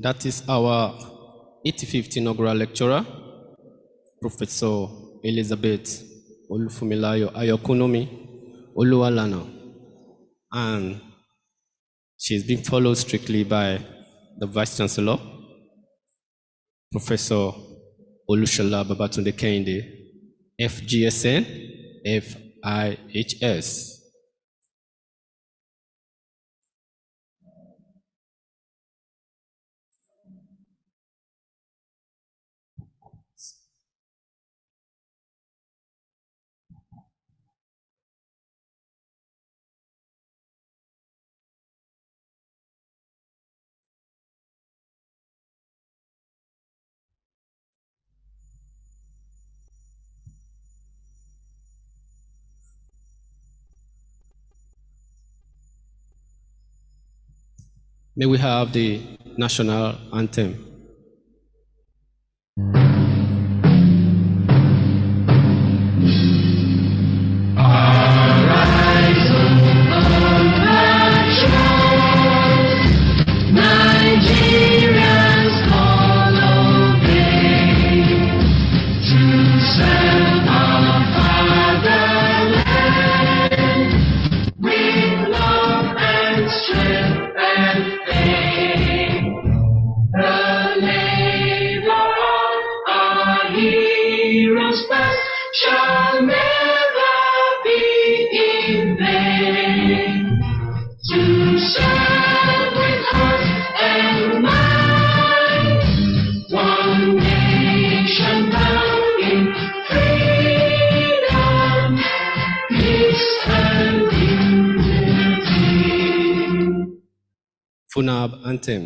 That is our 85th inaugural lecturer, Professor Elizabeth Olufunmilayo Ayokunnumi OLUWALANA, and she's being followed strictly by the Vice Chancellor, Professor Olushola Babatunde Kehinde, FGSN, FIHS. May we have the national anthem. Shall never be in vain, to serve with heart and mind, one nation bound in freedom, peace and unity. Funab anthem.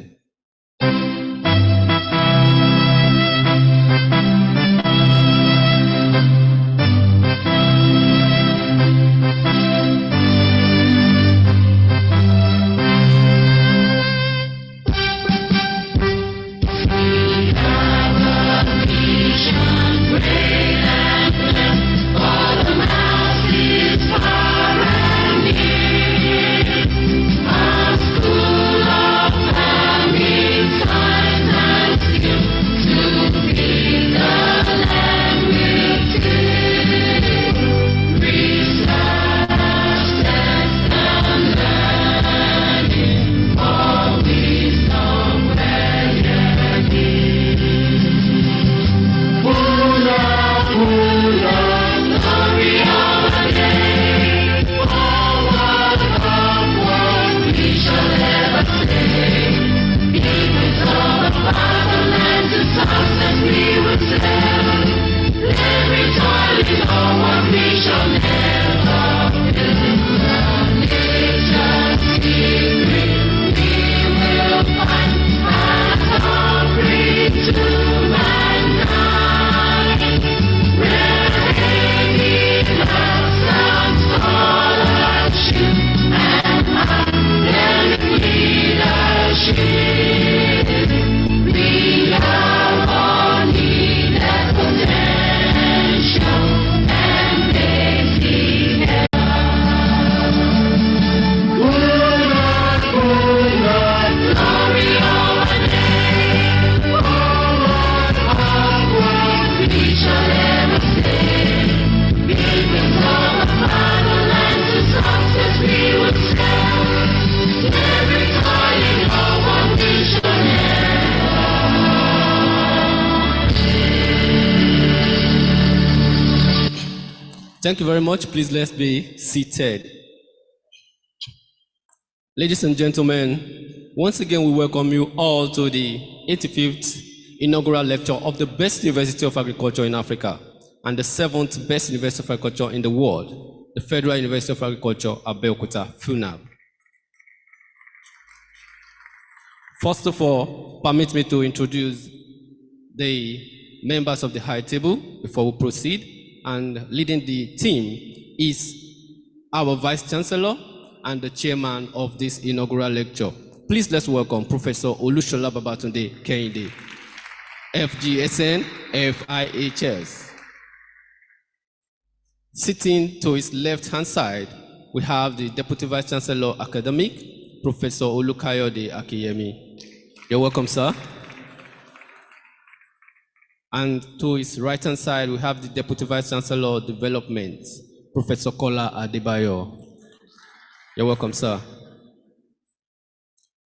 A school of Thank you very much. Please let's be seated. Ladies and gentlemen, once again we welcome you all to the 85th inaugural lecture of the best University of Agriculture in Africa and the 7th best University of Agriculture in the world, the Federal University of Agriculture, Abeokuta, FUNAB. First of all, permit me to introduce the members of the high table before we proceed. And leading the team is our Vice Chancellor and the chairman of this inaugural lecture. Please let's welcome Professor Olufunmilayo Babatunde Kehinde, FGSN, FIHS. Sitting to his left-hand side, we have the Deputy Vice Chancellor Academic, Professor Olukayode Akiyemi. You're welcome, sir. And to his right-hand side, we have the Deputy Vice Chancellor of Development, Professor Kola Adebayo. You're welcome, sir.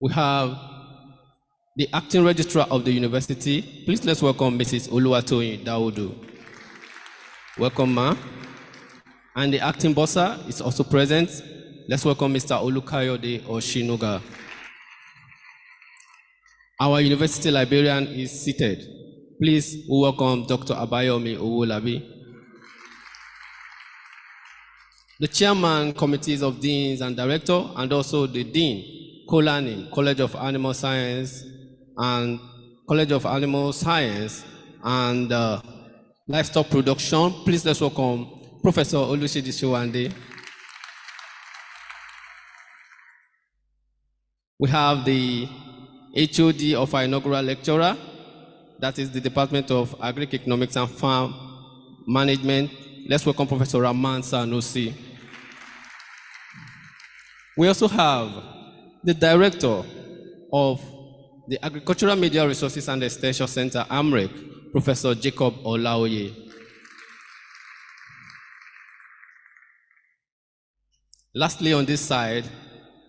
We have the Acting Registrar of the University. Please let's welcome Mrs. Oluwatoyin Daudu. Welcome, ma'am. And the Acting Bossa is also present. Let's welcome Mr. Olukayode Oshinuga. Our University Librarian is seated. Please welcome Dr. Abayomi Owolabi. The chairman committees of deans and director, and also the dean, Kolani, College of Animal Science and Livestock Production. Please let's welcome Professor Olushidi Shiwande. We have the HOD of our inaugural lecturer, that is the Department of Agri-Economics and Farm Management. Let's welcome Professor Raman Sanusi. We also have the Director of the Agricultural Media Resources and Extension Center, AMREC, Professor Jacob Olaoye. Lastly, on this side,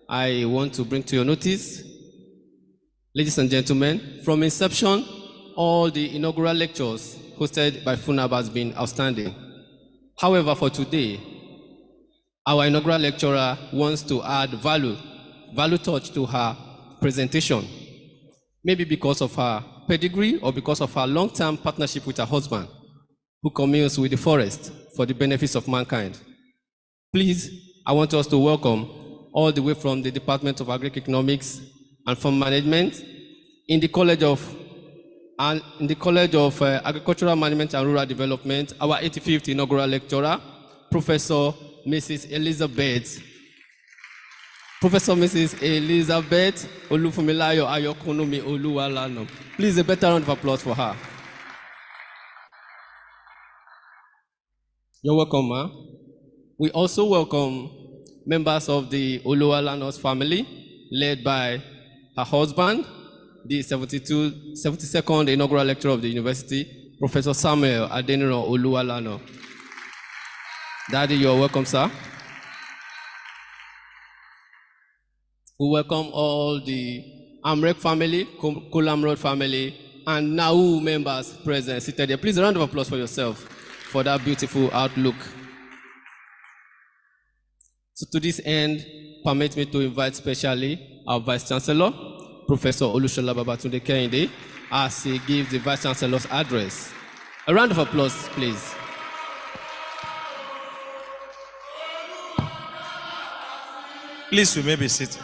I want to bring to your notice, ladies and gentlemen, from inception, all the inaugural lectures hosted by FUNAB has been outstanding. However, for today, our inaugural lecturer wants to add value touch to her presentation, maybe because of her pedigree or because of her long-term partnership with her husband, who communes with the forest for the benefits of mankind. Please, I want us to welcome all the way from the Department of Agri-Economics and Farm Management in the College of Agricultural Management and Rural Development, our 85th inaugural lecturer, Professor Mrs. Elizabeth Olufunmilayo Ayokunnumi OLUWALANA. Please, a better round of applause for her. You're welcome, ma'am. We also welcome members of the OLUWALANA's family, led by her husband, the 72nd inaugural lecturer of the university, Professor Samuel Adeniro Oluwalana. Daddy, you're welcome, sir. We welcome all the Amrek family, Kulamrod family, and Nau members present, seated here. Please, a round of applause for yourself for that beautiful outlook. So to this end, permit me to invite specially our Vice Chancellor, Professor Olufunmilayo Babatunde Kehinde, as he gives the Vice Chancellor's address. A round of applause, please. Please, we may be seated.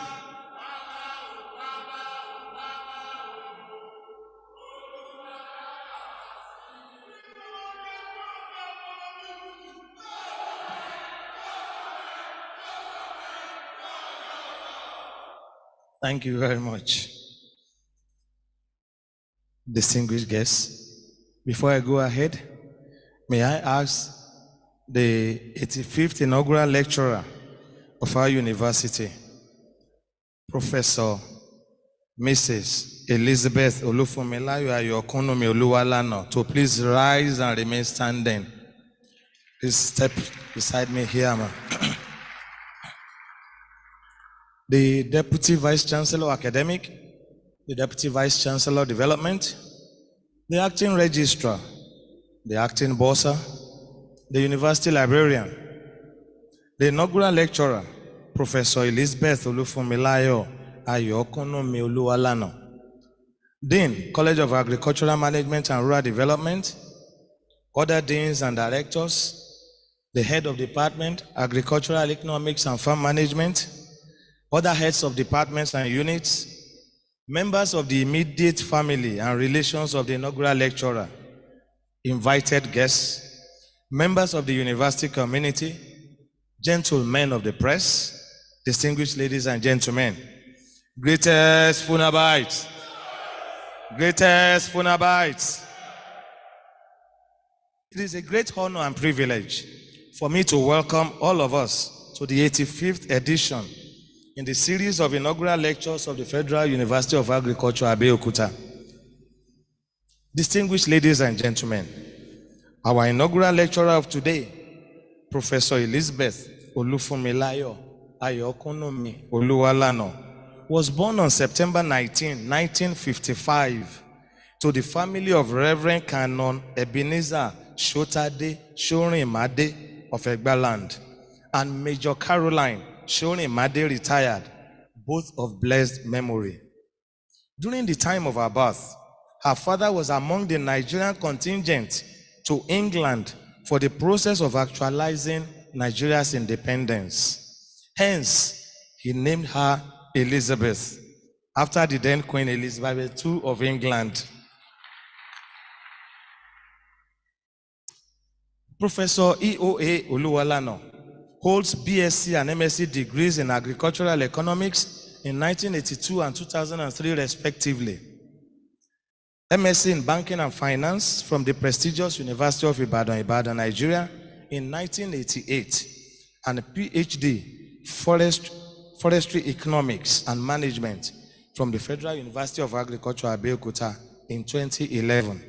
Thank you very much. Distinguished guests, before I go ahead, may I ask the 85th inaugural lecturer of our university, Professor Mrs. Elizabeth Olufunmilayo Ayokunnumi OLUWALANA, to please rise and remain standing. Please step beside me here, ma'am. The Deputy Vice Chancellor Academic, the Deputy Vice Chancellor Development, the Acting Registrar, the Acting Bossa, the university librarian, the inaugural lecturer, Professor Elizabeth Olufunmilayo Ayokunnumi OLUWALANA, Dean, College of Agricultural Management and Rural Development, other deans and directors, the head of department, Agricultural Economics and Farm Management, other heads of departments and units, members of the immediate family and relations of the inaugural lecturer, invited guests, members of the university community, gentlemen of the press, distinguished ladies and gentlemen, greatest Funabites, greatest Funabites. It is a great honor and privilege for me to welcome all of us to the 85th edition in the series of inaugural lectures of the Federal University of Agriculture, Abeokuta. Distinguished ladies and gentlemen, our inaugural lecturer of today, Professor Elizabeth Olufunmilayo Ayokunnumi OLUWALANA, was born on September 19, 1955, to the family of Reverend Canon Ebenezer Shotade Shorimade of Egbaland and Major Caroline Shorimade retired, both of blessed memory. During the time of her birth, her father was among the Nigerian contingent to England for the process of actualizing Nigeria's independence. Hence, he named her Elizabeth, after the then Queen Elizabeth II of England. Professor E.O.A. OLUWALANA holds BSc and MSc degrees in agricultural economics in 1982 and 2003 respectively. MSc in banking and finance from the prestigious University of Ibadan, Nigeria in 1988, and a PhD forestry economics and management from the Federal University of Agriculture, Abeokuta in 2011.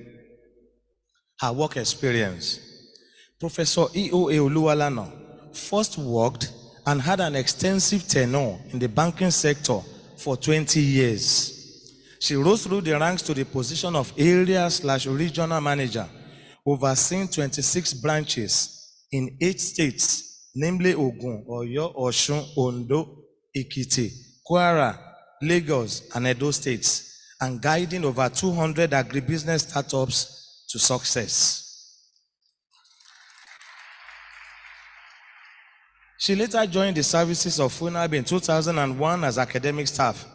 Her work experience. Professor E.O.A. OLUWALANA first worked and had an extensive tenure in the banking sector for 20 years. She rose through the ranks to the position of area/regional manager, overseeing 26 branches in 8 states, namely Ogun, Oyo, Osun, Ondo, Ekiti, Kwara, Lagos, and Edo states, and guiding over 200 agribusiness startups to success. She later joined the services of FUNAB in 2001 as academic staff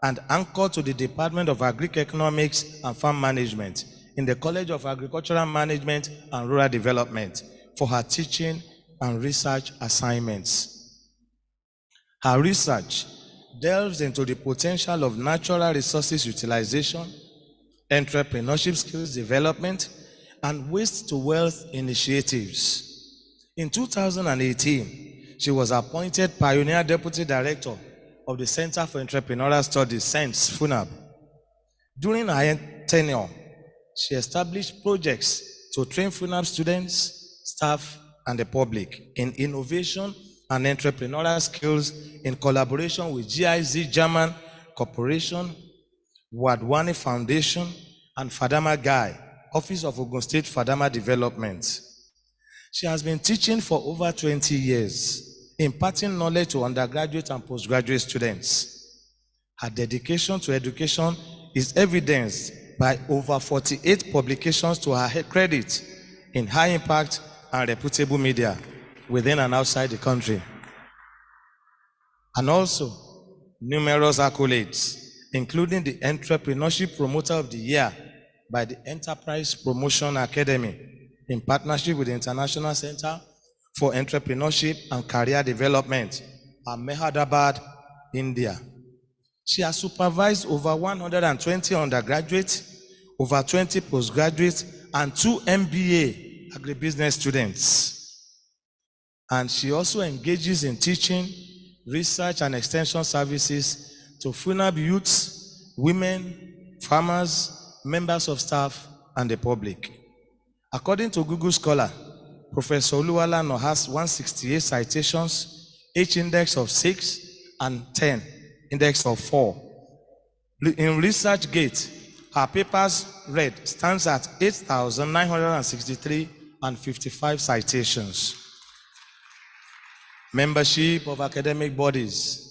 and anchored to the Department of Agric Economics and Farm Management in the College of Agricultural Management and Rural Development for her teaching and research assignments. Her research delves into the potential of natural resources utilization, entrepreneurship skills development, and waste-to-wealth initiatives. In 2018, she was appointed Pioneer Deputy Director of the Center for Entrepreneurial Studies, CENS, FUNAB. During her tenure, she established projects to train FUNAB students, staff, and the public in innovation and entrepreneurial skills in collaboration with GIZ German Corporation, Wadwani Foundation, and Fadama Guy, Office of Ogun State Fadama Development. She has been teaching for over 20 years, imparting knowledge to undergraduate and postgraduate students. Her dedication to education is evidenced by over 48 publications to her credit in high impact and reputable media within and outside the country. And also numerous accolades, including the Entrepreneurship Promoter of the Year by the Enterprise Promotion Academy in partnership with the International Center for Entrepreneurship and Career Development, Ahmedabad, India. She has supervised over 120 undergraduates, over 20 postgraduates, and 2 MBA agribusiness students. And she also engages in teaching, research, and extension services to FUNAB youths, women, farmers, members of staff, and the public. According to Google Scholar, Professor OLUWALANA has 168 citations, H-index of 6 and 10, index of 4. In ResearchGate, her papers read stands at 8,963 and 55 citations. Membership of academic bodies.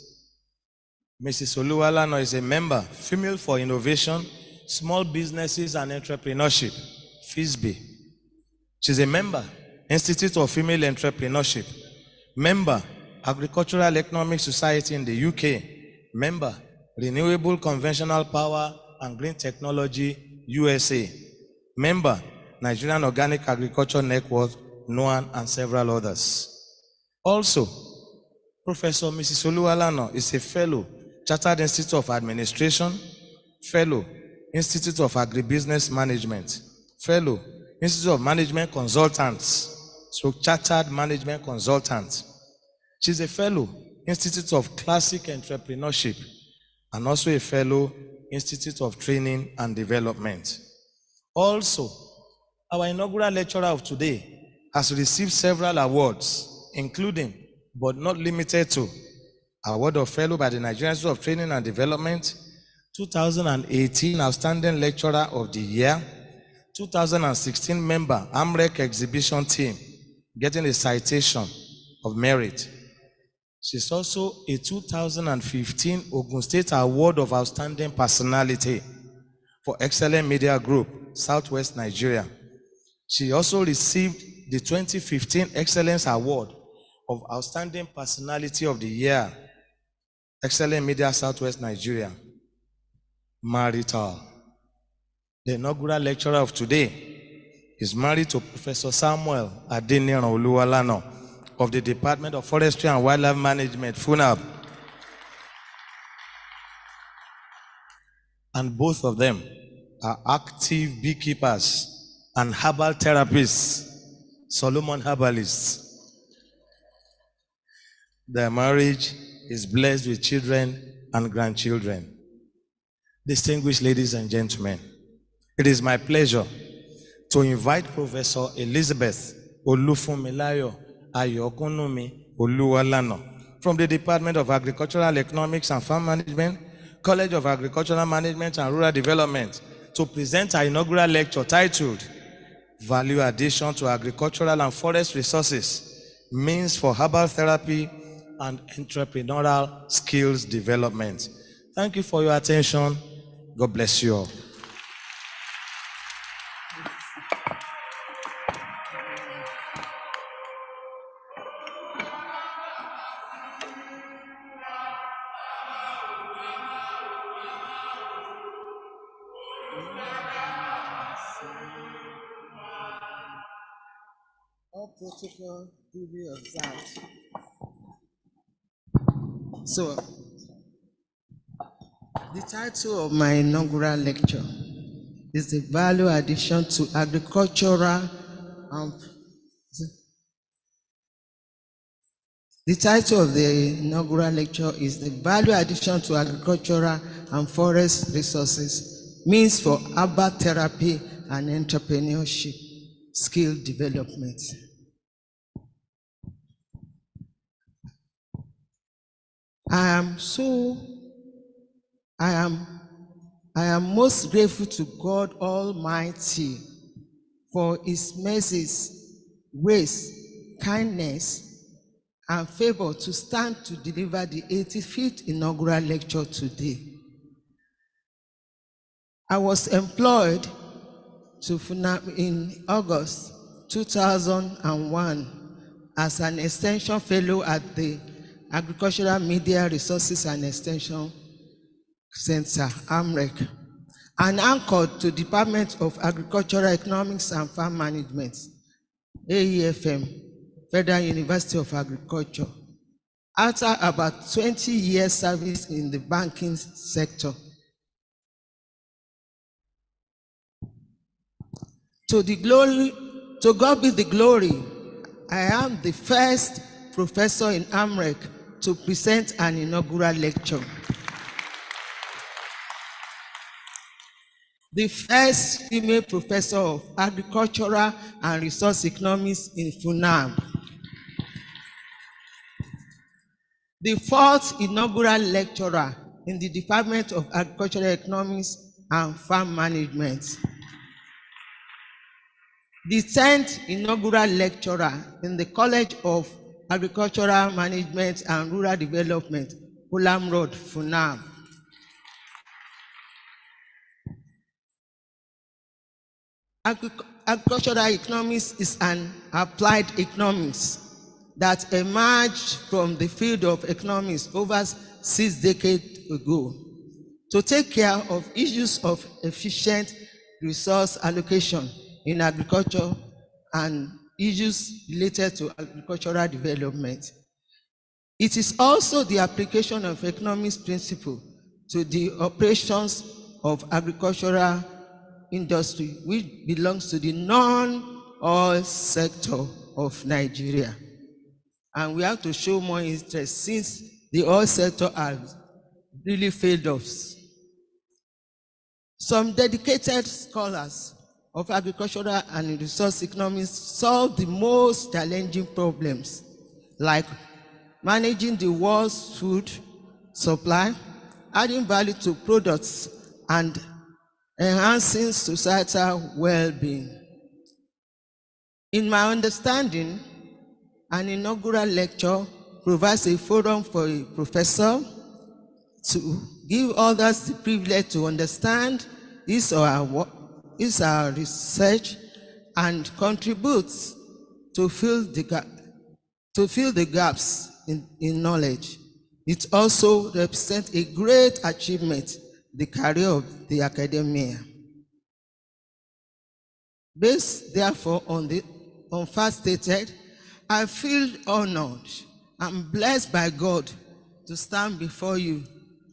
Mrs. OLUWALANA is a member, Female for Innovation, Small Businesses and Entrepreneurship, FISBE. She's a member, Institute of Female Entrepreneurship. Member, Agricultural Economic Society in the UK. Member, Renewable Conventional Power and Green Technology, USA. Member, Nigerian Organic Agriculture Network, NOAN, and several others. Also, Professor Mrs. OLUWALANA is a fellow, Chartered Institute of Administration, fellow, Institute of Agribusiness Management, fellow, Institute of Management Consultants, so Chartered Management Consultant. She's a fellow, Institute of Classic Entrepreneurship, and also a fellow, Institute of Training and Development. Also, our inaugural lecturer of today has received several awards, including, but not limited to, Award of Fellow by the Nigerian Institute of Training and Development, 2018 Outstanding Lecturer of the Year, 2016 Member, AMREC Exhibition Team, getting a citation of merit. She's also a 2015 Ogun State Award of Outstanding Personality for Excellent Media Group, Southwest Nigeria. She also received the 2015 Excellence Award of Outstanding Personality of the Year, Excellent Media, Southwest Nigeria. Marital. The inaugural lecturer of today is married to Professor Samuel Adeniran OLUWALANA of the Department of Forestry and Wildlife Management, FUNAB. And both of them are active beekeepers and herbal therapists, Solomon herbalists. Their marriage is blessed with children and grandchildren. Distinguished ladies and gentlemen, it is my pleasure to invite Professor Elizabeth Olufunmilayo Ayokunnumi OLUWALANA from the Department of Agricultural Economics and Farm Management, College of Agricultural Management and Rural Development, to present our inaugural lecture titled Value Addition to Agricultural and Forest Resources, Means for Herbal Therapy and Entrepreneurial Skills Development. Thank you for your attention. God bless you all. All protocol duly observed. So, the title of my inaugural lecture is the Value Addition to Agricultural The title of the inaugural lecture is the Value Addition to Agricultural and Forest Resources, Means for Herbal Therapy and Entrepreneurship Skill Development. I am most grateful to God Almighty for His mercies, grace, kindness, and favor to stand to deliver the 85th inaugural lecture today. I was employed to FUNAB in August 2001 as an extension fellow at the Agricultural Media Resources and Extension Center, AMREC, and anchored to Department of Agricultural Economics and Farm Management, AEFM, Federal University of Agriculture, after about 20 years service in the banking sector. To God be the glory, I am the first professor in AMREC to present an inaugural lecture. The first female professor of agricultural and resource economics in FUNAB. The fourth inaugural lecturer in the Department of Agricultural Economics and Farm Management. the 10th inaugural lecturer in the College of Agricultural Management and Rural Development, Olufunmilayo. Agricultural economics is an applied economics that emerged from the field of economics over 6 decades ago to take care of issues of efficient resource allocation in agriculture and issues related to agricultural development. It is also the application of economics principle to the operations of agricultural industry, which belongs to the non-oil sector of Nigeria. And we have to show more interest since the oil sector has really failed us. Some dedicated scholars of agricultural and resource economics solve the most challenging problems, like managing the world's food supply, adding value to products, and enhancing societal well-being. In my understanding, an inaugural lecture provides a forum for a professor to give others the privilege to understand his or her research and contributes to fill the gaps in knowledge. It also represents a great achievement in the career of the academia. Based therefore on first stated, I feel honored and blessed by God to stand before you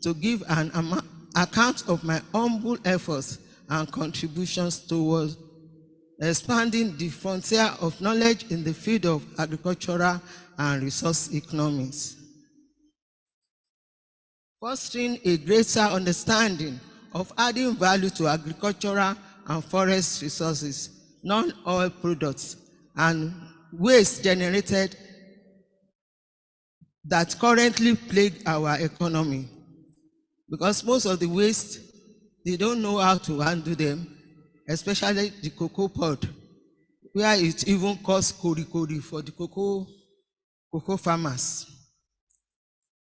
to give an account of my humble efforts and contributions towards expanding the frontier of knowledge in the field of agricultural and resource economics, fostering a greater understanding of adding value to agricultural and forest resources, non-oil products, and waste generated that currently plague our economy. Because most of the waste, they don't know how to handle them, especially the cocoa pod, where it even causes kori for the cocoa farmers.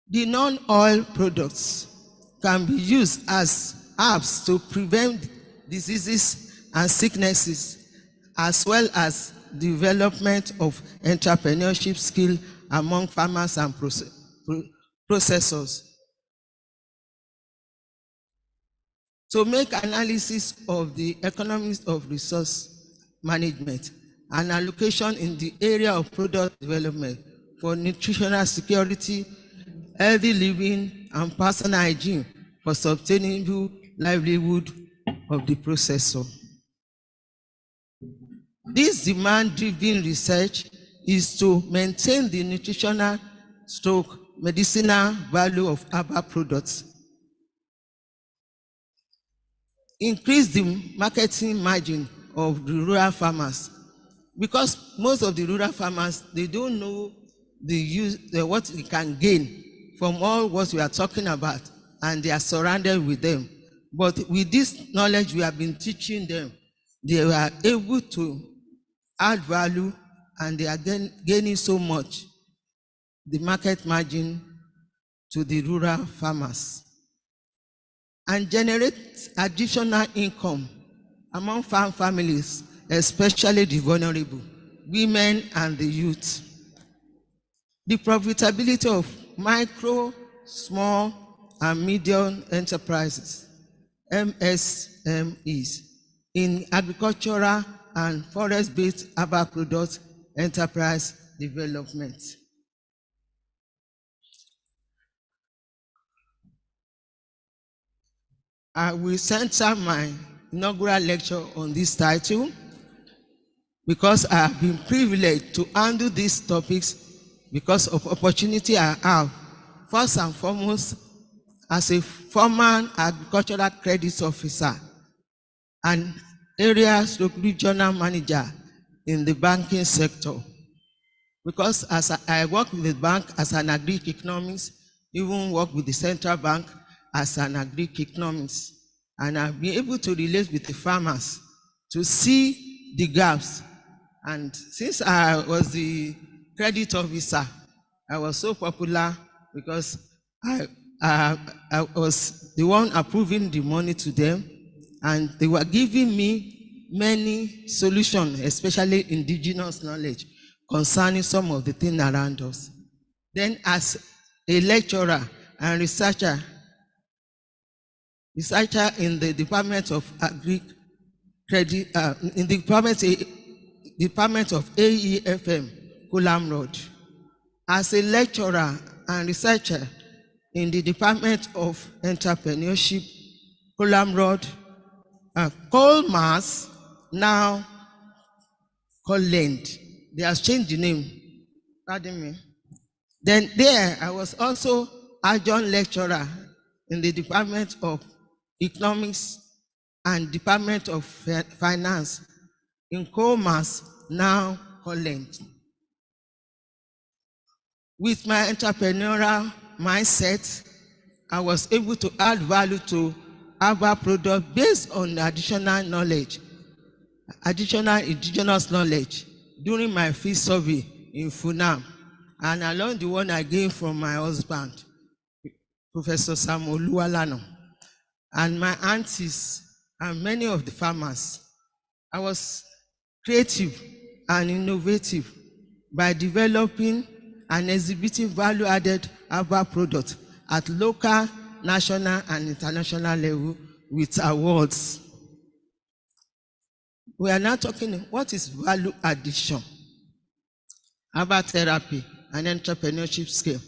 The non-oil products can be used as herbs to prevent diseases and sicknesses, as well as development of entrepreneurship skill among farmers and processors. To make analysis of the economics of resource management and allocation in the area of product development for nutritional security, healthy living, and personal hygiene for sustainable livelihood of the processor. This demand-driven research is to maintain the nutritional / medicinal value of herbal products, increase the marketing margin of the rural farmers, because most of the rural farmers, they don't know what they can gain from all what we are talking about, and they are surrounded with them. But with this knowledge we have been teaching them, they are able to add value, and they are gaining so much the market margin to the rural farmers, and generate additional income among farm families, especially the vulnerable, women and the youth. The profitability of micro, small, and medium enterprises, MSMEs, in agricultural and forest-based herbal product enterprise development. I will center my inaugural lecture on this title because I have been privileged to handle these topics because of opportunity I have. First and foremost, as a former agricultural credit officer and area regional manager in the banking sector. Because as I work with the bank as an agri-economist, even work with the central bank as an agri-economist, and I've been able to relate with the farmers to see the gaps And since I was the credit officer, I was so popular because I was the one approving the money to them, and they were giving me many solutions, especially indigenous knowledge concerning some of the things around us. Then as a lecturer and researcher in the Department of Credit, in the Department of AEFM, Kulam Road. As a lecturer and researcher in the Department of Entrepreneurship, Kulam Road, Colmars, now called Land. They have changed the name. Pardon me. Then there, I was also adjunct lecturer in the Department of Economics and Department of Finance in Colmars, now Holland. With my entrepreneurial mindset, I was able to add value to Herbal products based on additional indigenous knowledge during my field survey in Funab, and along the one I gained from my husband, Professor Oluwalana, and my aunties and many of the farmers. I was creative and innovative by developing and exhibiting value-added Herbal products at local, national, and international level with awards. We are now talking what is value addition, Herbal therapy, and entrepreneurship scale.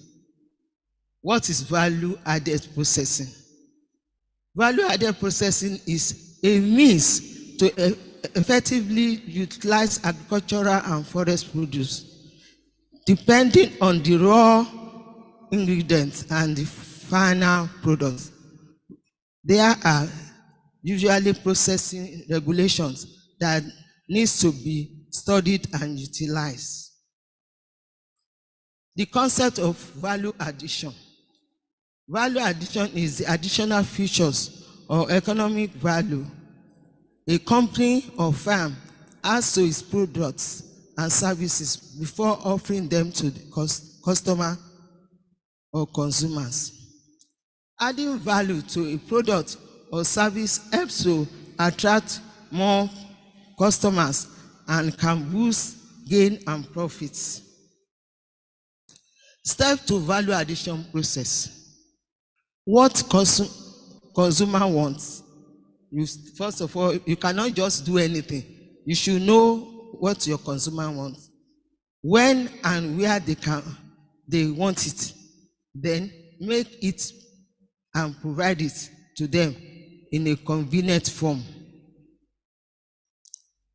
What is value-added processing? Value-added processing is a means to effectively utilize agricultural and forest produce, depending on the raw ingredients and the final products. There are usually processing regulations that needs to be studied and utilized. The concept of value addition. Value addition is the additional features or economic value a company or firm adds to its products and services before offering them to the customer or consumers. Adding value to a product or service helps to attract more customers and can boost gain and profits. Step to value addition process. What consumer wants. First of all, you cannot just do anything. You should know what your consumer wants, when and where they want it. Then make it and provide it to them in a convenient form.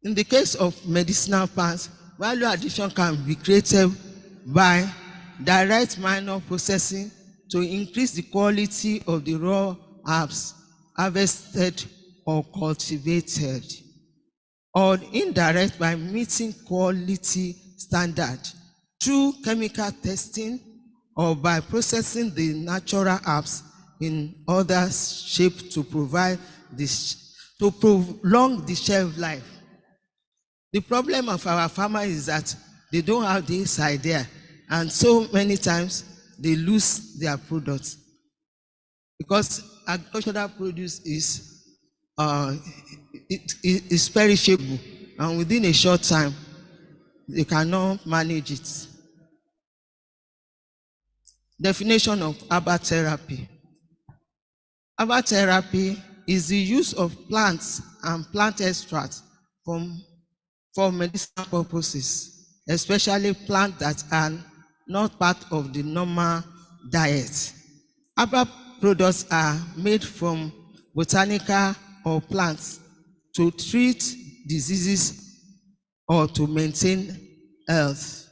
In the case of medicinal plants, value addition can be created by direct minor processing to increase the quality of the raw herbs harvested or cultivated, or indirect by meeting quality standard through chemical testing or by processing the natural herbs in other shape to prolong the shelf life. The problem of our farmers is that they don't have this idea, and so many times they lose their products because agricultural produce is perishable, and within a short time they cannot manage it. Definition of herbal therapy. Herbal therapy is the use of plants and plant extracts for medicinal purposes, especially plants that are not part of the normal diet. Herbal products are made from botanical or plants to treat diseases or to maintain health.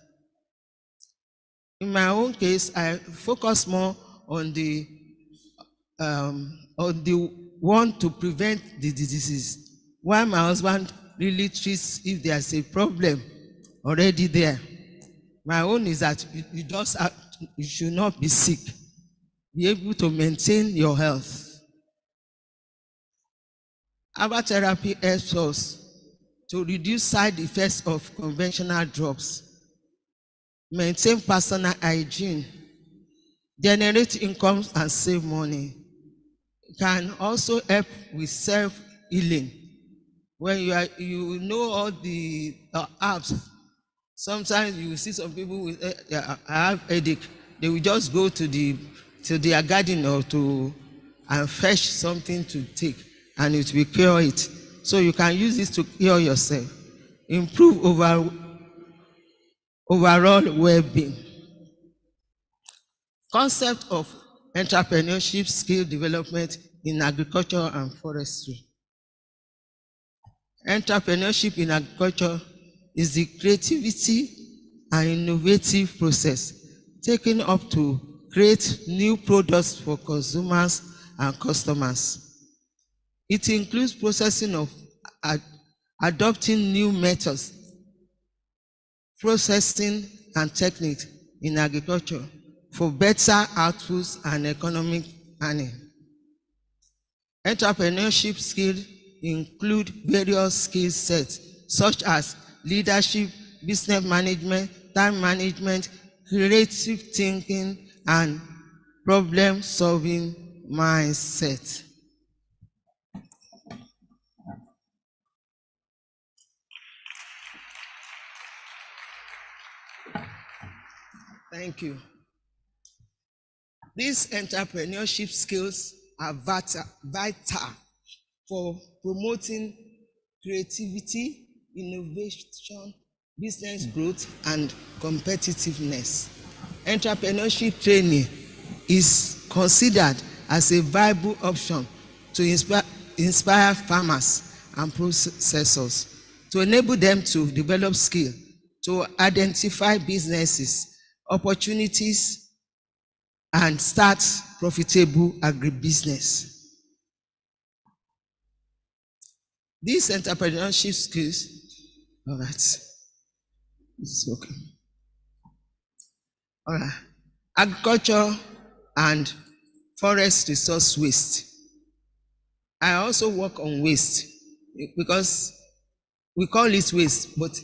In my own case, I focus more on the one to prevent the diseases, while my husband really treats if there's a problem already there. My own is that you should not be sick, be able to maintain your health. Herbal therapy helps us to reduce side effects of conventional drugs, maintain personal hygiene, generate income and save money. It can also help with self-healing. When you know all the herbs, sometimes you see some people with have headache. They will just go to their garden or and fetch something to take, and it will cure it. So you can use this to cure yourself, improve overall well-being. Concept of entrepreneurship skill development in agriculture and forestry. Entrepreneurship in agriculture is the creativity and innovative process taken up to create new products for consumers and customers. It includes processing of adopting new methods, processing and techniques in agriculture for better outputs and economic earning. Entrepreneurship skills include various skill sets such as leadership, business management, time management, creative thinking, and problem-solving mindset. Thank you. These entrepreneurship skills are vital for promoting creativity, innovation, business growth, and competitiveness. Entrepreneurship training is considered as a viable option to inspire farmers and processors, to enable them to develop skill, to identify businesses, opportunities, and start profitable agribusiness. These entrepreneurship skills, all right, this is okay. All right, agriculture and forest resource waste. I also work on waste because we call it waste, but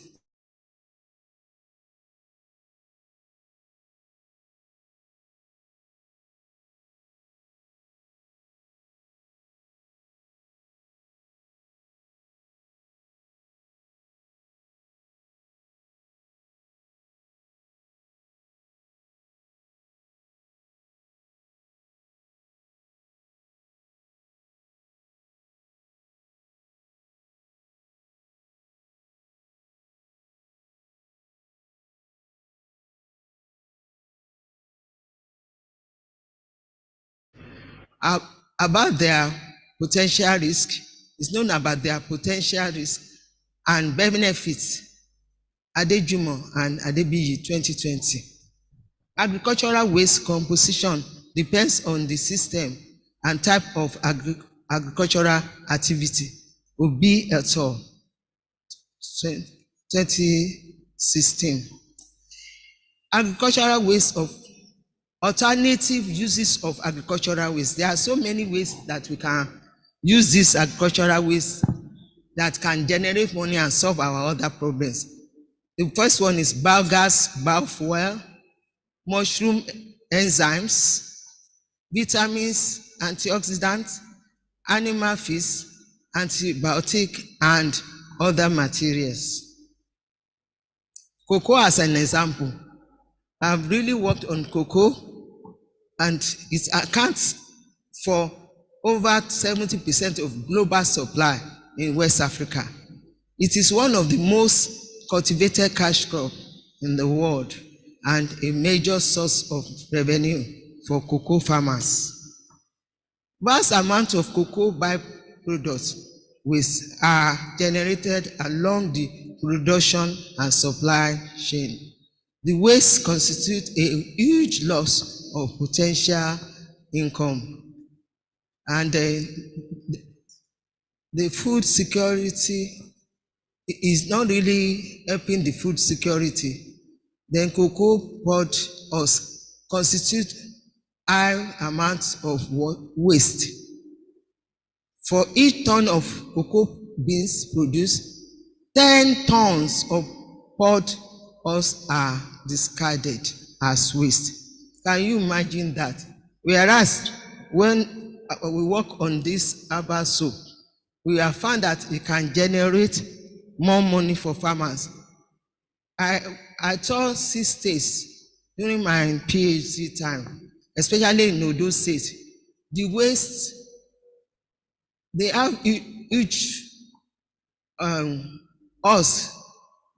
about their potential risk, is known about their potential risk and benefits. Adejumo and Adebiyi 2020. Agricultural waste composition depends on the system and type of agricultural activity. Obi et al. 2016. Agricultural waste of alternative uses of agricultural waste. There are so many ways that we can use this agricultural waste that can generate money and solve our other problems. The first one is biogas, biofuel, mushroom enzymes, vitamins, antioxidants, animal feeds, antibiotic, and other materials. Cocoa as an example. I've really worked on cocoa, and it accounts for over 70% of global supply in West Africa. It is one of the most cultivated cash crop in the world and a major source of revenue for cocoa farmers. Vast amounts of cocoa byproducts waste are generated along the production and supply chain. The waste constitutes a huge loss of potential income, and the food security is not really helping the food security. Then cocoa pod us constitute high amounts of waste. For each ton of cocoa beans produced, 10 tons of pod husk are discarded as waste. Can you imagine that? Whereas when we work on this herbal soap, we have found that it can generate more money for farmers. I taught 6 states during my PhD time, especially in Odo State. The waste, they have huge husk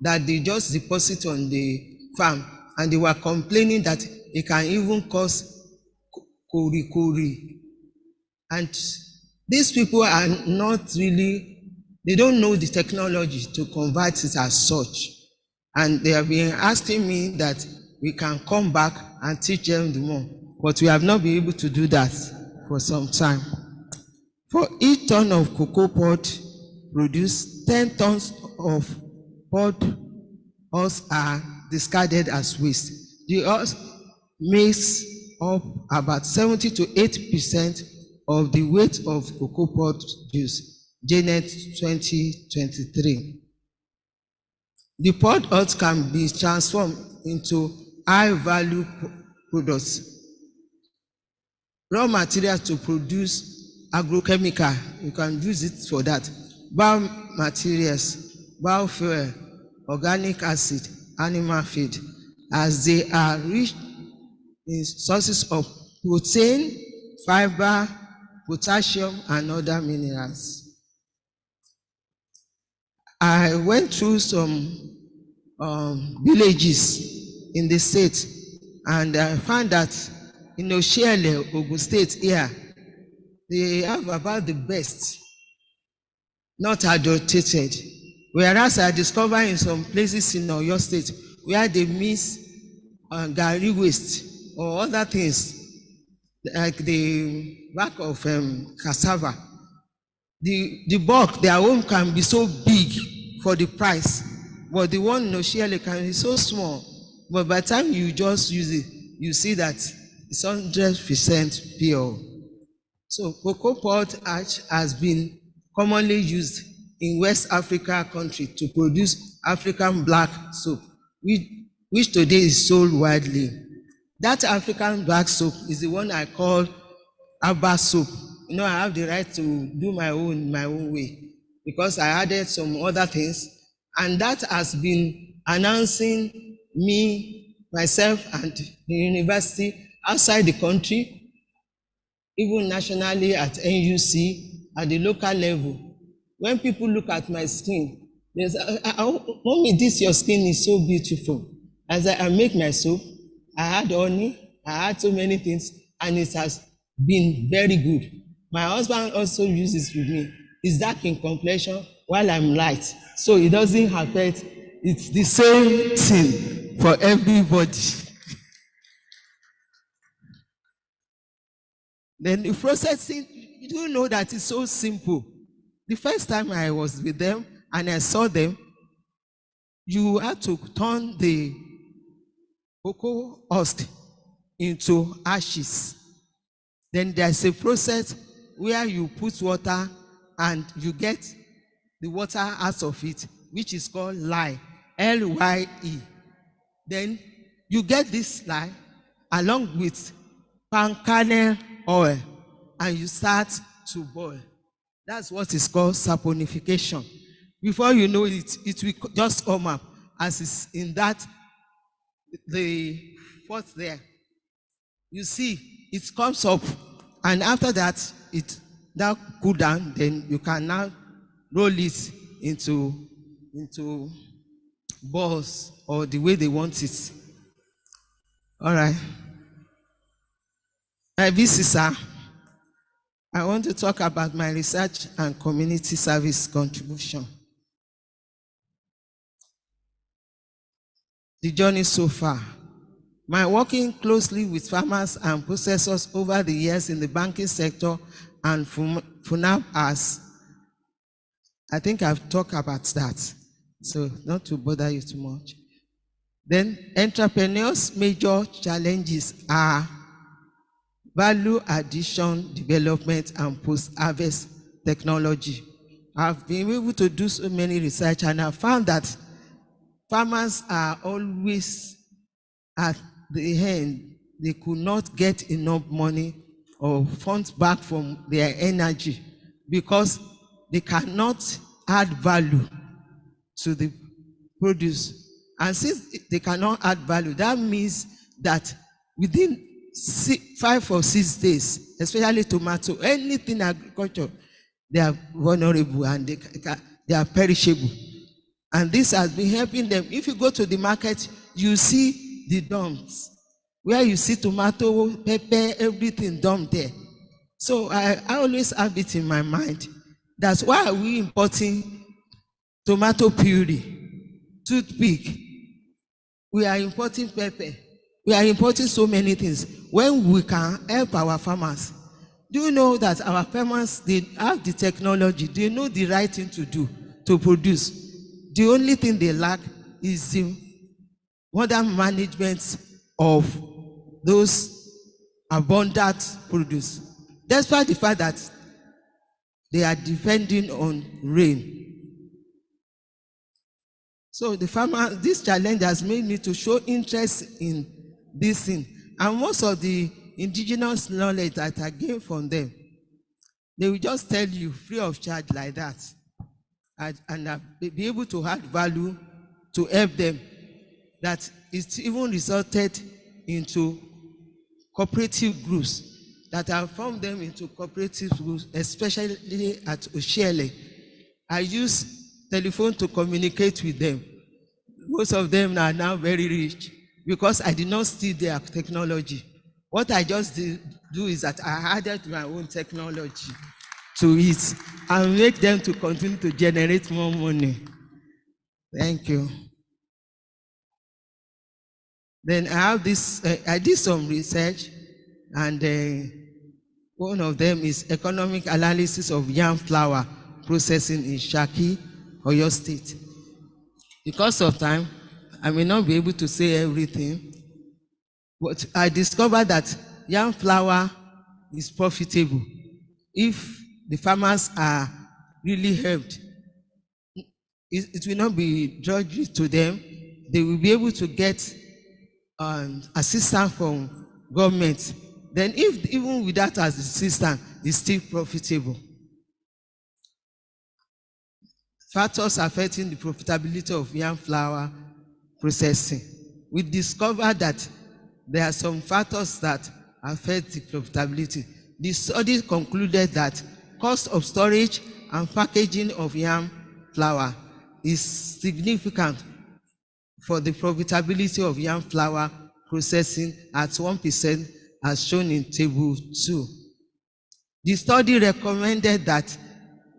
that they just deposit on the farm, and they were complaining that it can even cause kori. And these people are not really, they don't know the technology to convert it as such. And they have been asking me that we can come back and teach them the more. But we have not been able to do that for some time. For each ton of cocoa pod produced, 10 tons of pod husk are discarded as waste. The husk makes up about 70 to 80% of the weight of cocoa pod juice, Janet 2023. The pod husk can be transformed into high-value products. Raw materials to produce agrochemical, you can use it for that. Biomaterials, biofuel, organic acid, animal feed, as they are rich in sources of protein, fiber, potassium, and other minerals. I went through some villages in the state, and I found that in Oshiele, Ogun State here, they have about the best, not adulterated. Whereas I discovered in some places in Oyo State where they mix garri waste or other things, like the back of cassava. The bulk, their own can be so big for the price, but the one in Oshiele can be so small. But by the time you just use it, you see that it's 100% pure. So cocoa pod ash has been commonly used in West Africa country to produce African black soap, which today is sold widely. That African black soap is the one I call herbal soap. You know, I have the right to do my own way, because I added some other things, and that has been announcing me, myself, and the university outside the country, even nationally at NUC, at the local level. When people look at my skin, they say, "Mommy, this your skin is so beautiful." As I make my soap, I add honey, I add so many things, and it has been very good. My husband also uses with me. He's dark in complexion while I'm light, so it doesn't affect. It's the same thing for everybody. Then the processing, you don't know that it's so simple. The first time I was with them and I saw them, you had to turn the cocoa husk into ashes. Then there's a process where you put water and you get the water out of it, which is called lye, L-Y-E. Then you get this lye along with palm kernel oil, and you start to boil. That's what is called saponification. Before you know it, it will just come up as is in that, the pot there. You see, it comes up, and after that, that cool down, then you can now roll it into balls or the way they want it. All right. This is I want to talk about my research and community service contribution. The journey so far. My working closely with farmers and processors over the years in the banking sector and FUNAB as, I think I've talked about that, so not to bother you too much. Then entrepreneurs' major challenges are value addition, development, and post-harvest technology. I've been able to do so many research, and I found that farmers are always at the end. They could not get enough money or funds back from their energy because they cannot add value to the produce. And since they cannot add value, that means that within 5 or 6 days, especially tomato, anything agriculture, they are vulnerable and they are perishable. And this has been helping them. If you go to the market, you see the dumps, where you see tomato, pepper, everything dumped there. So I always have it in my mind. That's why are we importing tomato puree, toothpick? We are importing pepper. We are importing so many things when we can help our farmers. Do you know that our farmers, they have the technology, they know the right thing to do, to produce. The only thing they lack is the modern management of those abundant produce. Despite the fact that they are depending on rain. So the farmer, this challenge has made me to show interest in this thing. And most of the indigenous knowledge that I gained from them, they will just tell you free of charge like that. And be able to add value to help them. That it's even resulted into cooperative groups that have formed them into cooperative groups, especially at Oshiele. I use telephone to communicate with them. Most of them are now very rich because I did not steal their technology. What I just do is that I added my own technology to it and make them to continue to generate more money. Thank you. Then I have this, I did some research, and one of them is economic analysis of yam flour processing in Shaki, Oyo State. Because of time, I may not be able to say everything, but I discovered that yam flour is profitable if the farmers are really helped. It will not be drudgery to them. They will be able to get assistance from government. Then if even without assistance, it's still profitable. Factors affecting the profitability of yam flour processing. We discovered that there are some factors that affect the profitability. The study concluded that cost of storage and packaging of yam flour is significant for the profitability of yam flour processing at 1%, as shown in table 2. The study recommended that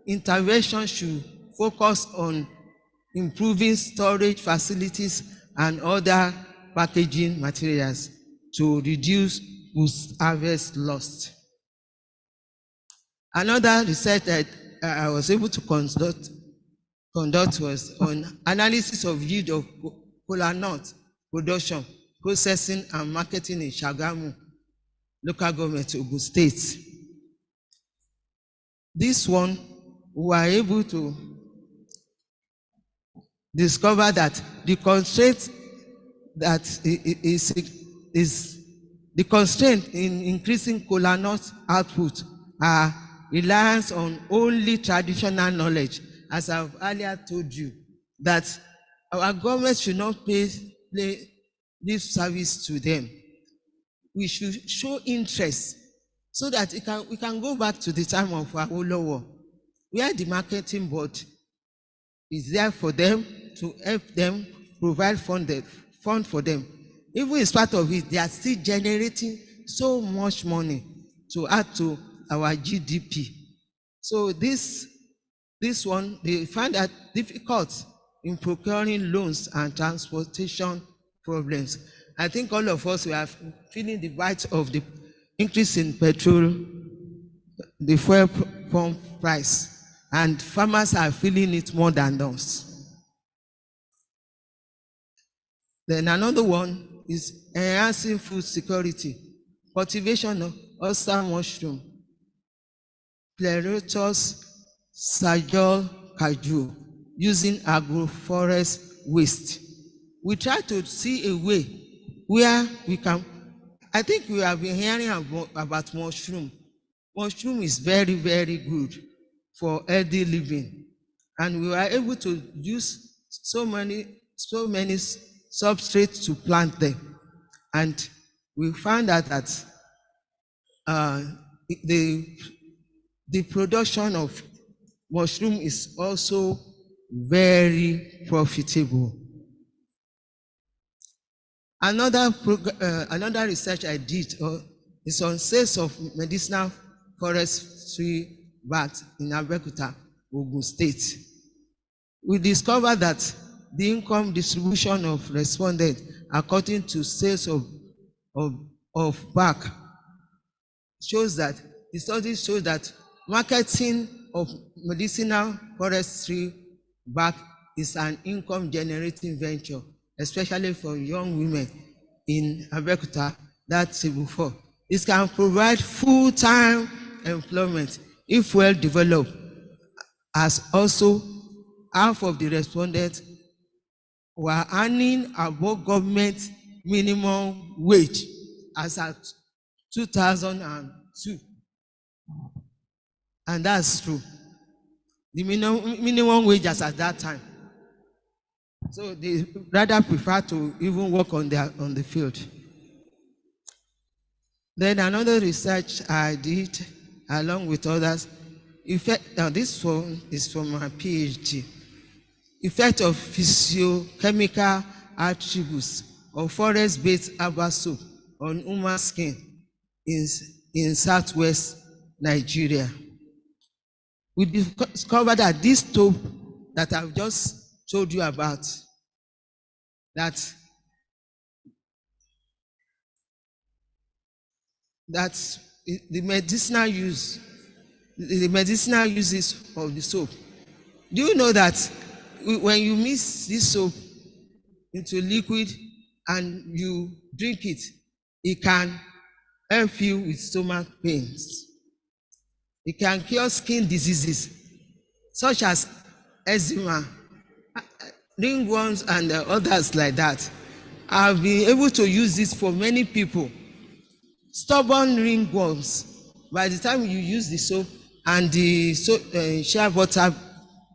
intervention should focus on improving storage facilities and other packaging materials to reduce post-harvest loss. Another research that I was able to conduct was on analysis of yield of kola nut production, processing and marketing in Shagamu local government, Ogun State. This one, we were able to discover that the constraint that is the constraint in increasing kola nut output are reliance on only traditional knowledge. As I've earlier told you, that our government should not pay this service to them. We should show interest so that we can go back to the time of Awolowo, where the marketing board is there for them to help them provide fund for them. Even in spite of it, they are still generating so much money to add to our GDP. So this one, they find that difficult in procuring loans and transportation problems. I think all of us, we are feeling the bite of the increase in petrol, the fuel pump price, and farmers are feeling it more than us. Then another one is enhancing food security, cultivation of oyster mushroom, Pleurotus Sajol Kaju using agroforest waste. We try to see a way where we can. I think we have been hearing about mushroom. Mushroom is very, very good for healthy living, and we were able to use so many substrates to plant them, and we found out that the production of mushroom is also very profitable. Another research I did is on sales of medicinal forestry bags in Ayokunnumi, Ogun State. We discovered that the income distribution of respondents according to sales of bag shows that the study shows that marketing of medicinal forestry bag is an income generating venture, especially for young women in Ayokunnumi, that's before. It can provide full-time employment if well developed, as also half of the respondents were earning above government minimum wage as at 2002. And that's true. The minimum wage as at that time. So they rather prefer to even work on the field. Then another research I did along with others, this one is from my PhD. Effect of physiochemical attributes of forest-based herbal soap on human skin in southwest Nigeria. We discovered that this soap that I've just told you about, that the medicinal uses of the soap. Do you know that when you mix this soap into liquid and you drink it, it can help you with stomach pains? It can cure skin diseases such as eczema, ringworms, and others like that. I've been able to use this for many people. Stubborn ringworms, by the time you use the soap and the shea butter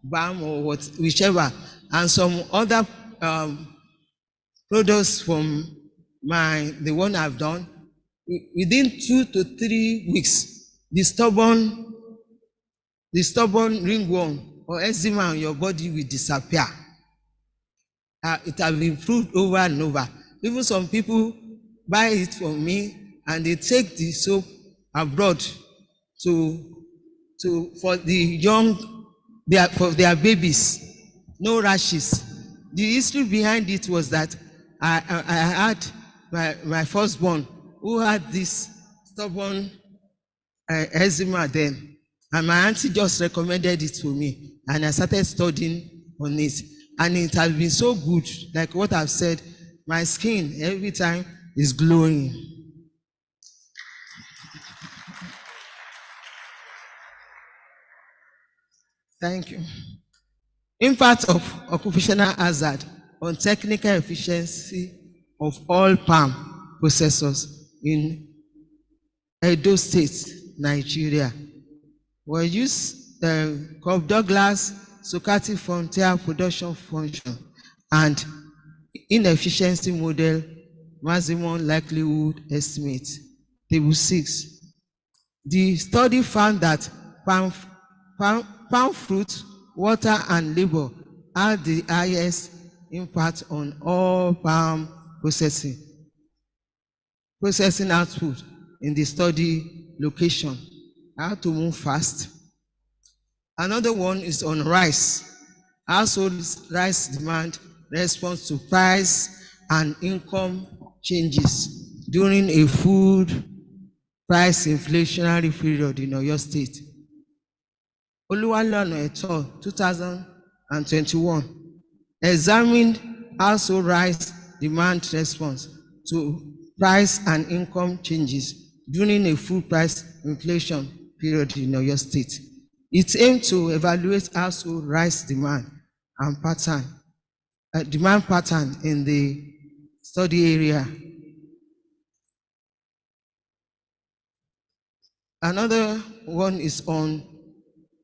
balm or whichever, and some other products from the one I've done, within 2 to 3 weeks, the stubborn ringworm or eczema on your body will disappear. It has been improved over and over. Even some people buy it from me and they take the soap abroad for their babies. No rashes. The history behind it was that I had my firstborn who had this stubborn eczema then, and my auntie just recommended it to me, and I started studying on it, and it has been so good. Like what I've said, my skin every time is glowing. Thank you. Impact of occupational hazard on technical efficiency of oil palm processors in Edo State, Nigeria. We use Cobb Douglas Socrates frontier production function and inefficiency model maximum likelihood estimate, table 6. The study found that palm fruit, water, and labor had the highest impact on all palm processing output in the study location. I have to move fast. Another one is on rice. Household rice demand response to price and income changes during a food price inflationary period in Oyo State. OLUWALANA et al. 2021 examined household rice demand response to price and income changes during a food price inflation period in Oyo State. It aims to evaluate household rice demand and demand pattern in the study area. Another one is on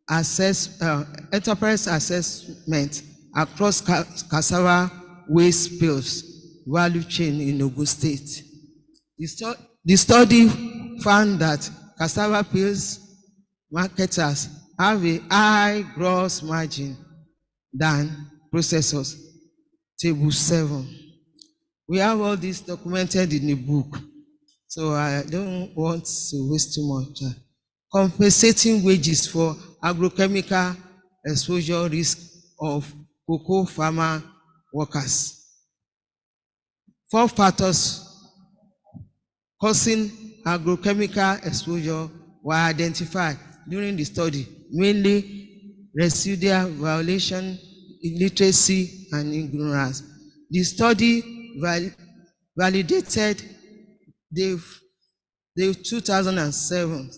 enterprise assessment across cassava waste spills value chain in Ogun State. The study found that cassava peels marketers have a high gross margin than processors. Table 7. We have all this documented in the book, so I don't want to waste too much time. Compensating wages for agrochemical exposure risk of cocoa farmer workers. 4 factors causing agrochemical exposure were identified during the study, mainly residual violation, illiteracy, and ignorance. The study validated the 2007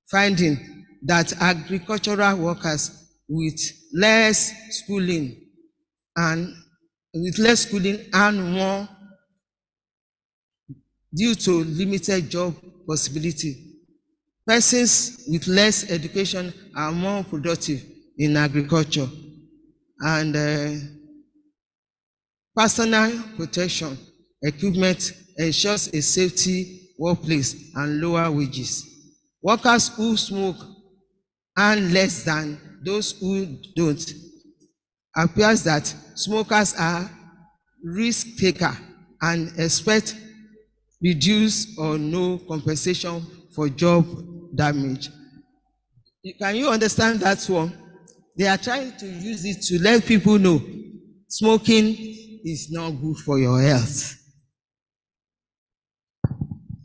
finding that agricultural workers with less schooling and more due to limited job possibility. Persons with less education are more productive in agriculture, and personal protection equipment ensures a safety workplace and lower wages. Workers who smoke earn less than those who don't. Appears that smokers are risk taker and expect reduced or no compensation for job damage. Can you understand that one? They are trying to use it to let people know smoking is not good for your health.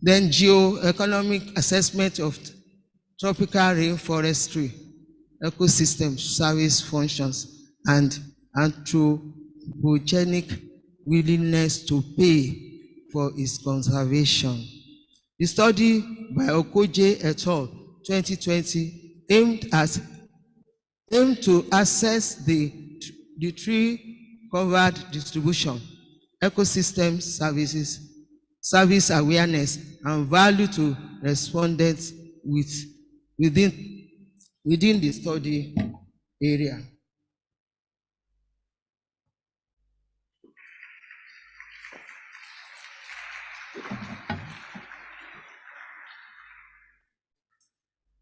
Then geo-economic assessment of tropical rainforestry, ecosystem service functions, and anthropogenic willingness to pay for its conservation. The study by Okoje et al. 2020 aimed to assess the tree covered distribution, ecosystem services, service awareness, and value to respondents within the study area.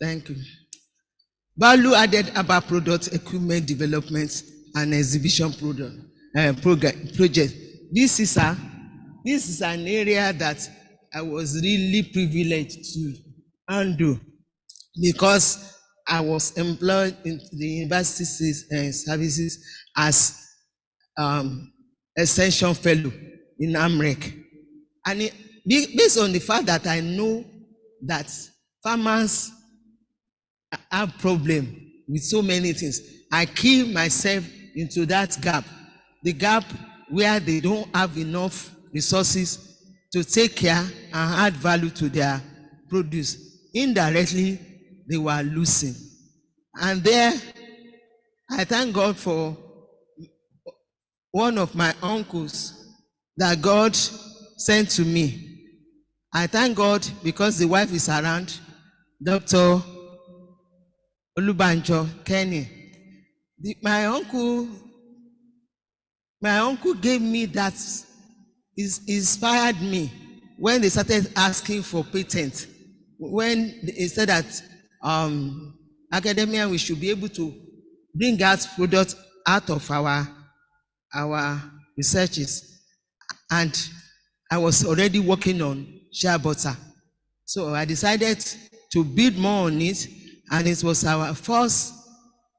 Thank you. Value added herbal product equipment development and exhibition project. This is an area that I was really privileged to handle because I was employed in the university services as extension fellow in AMREC. And based on the fact that I know that farmers have problem with so many things, I kill myself into that gap, the gap where they don't have enough resources to take care and add value to their produce. Indirectly, they were losing. And there, I thank God for one of my uncles that God sent to me. I thank God because the wife is around, Dr. Olubanjo Kenny. My uncle gave me that, inspired me when they started asking for patent. When they said that academia, we should be able to bring out products out of our researches. And I was already working on shea butter. So I decided to build more on it, and it was our first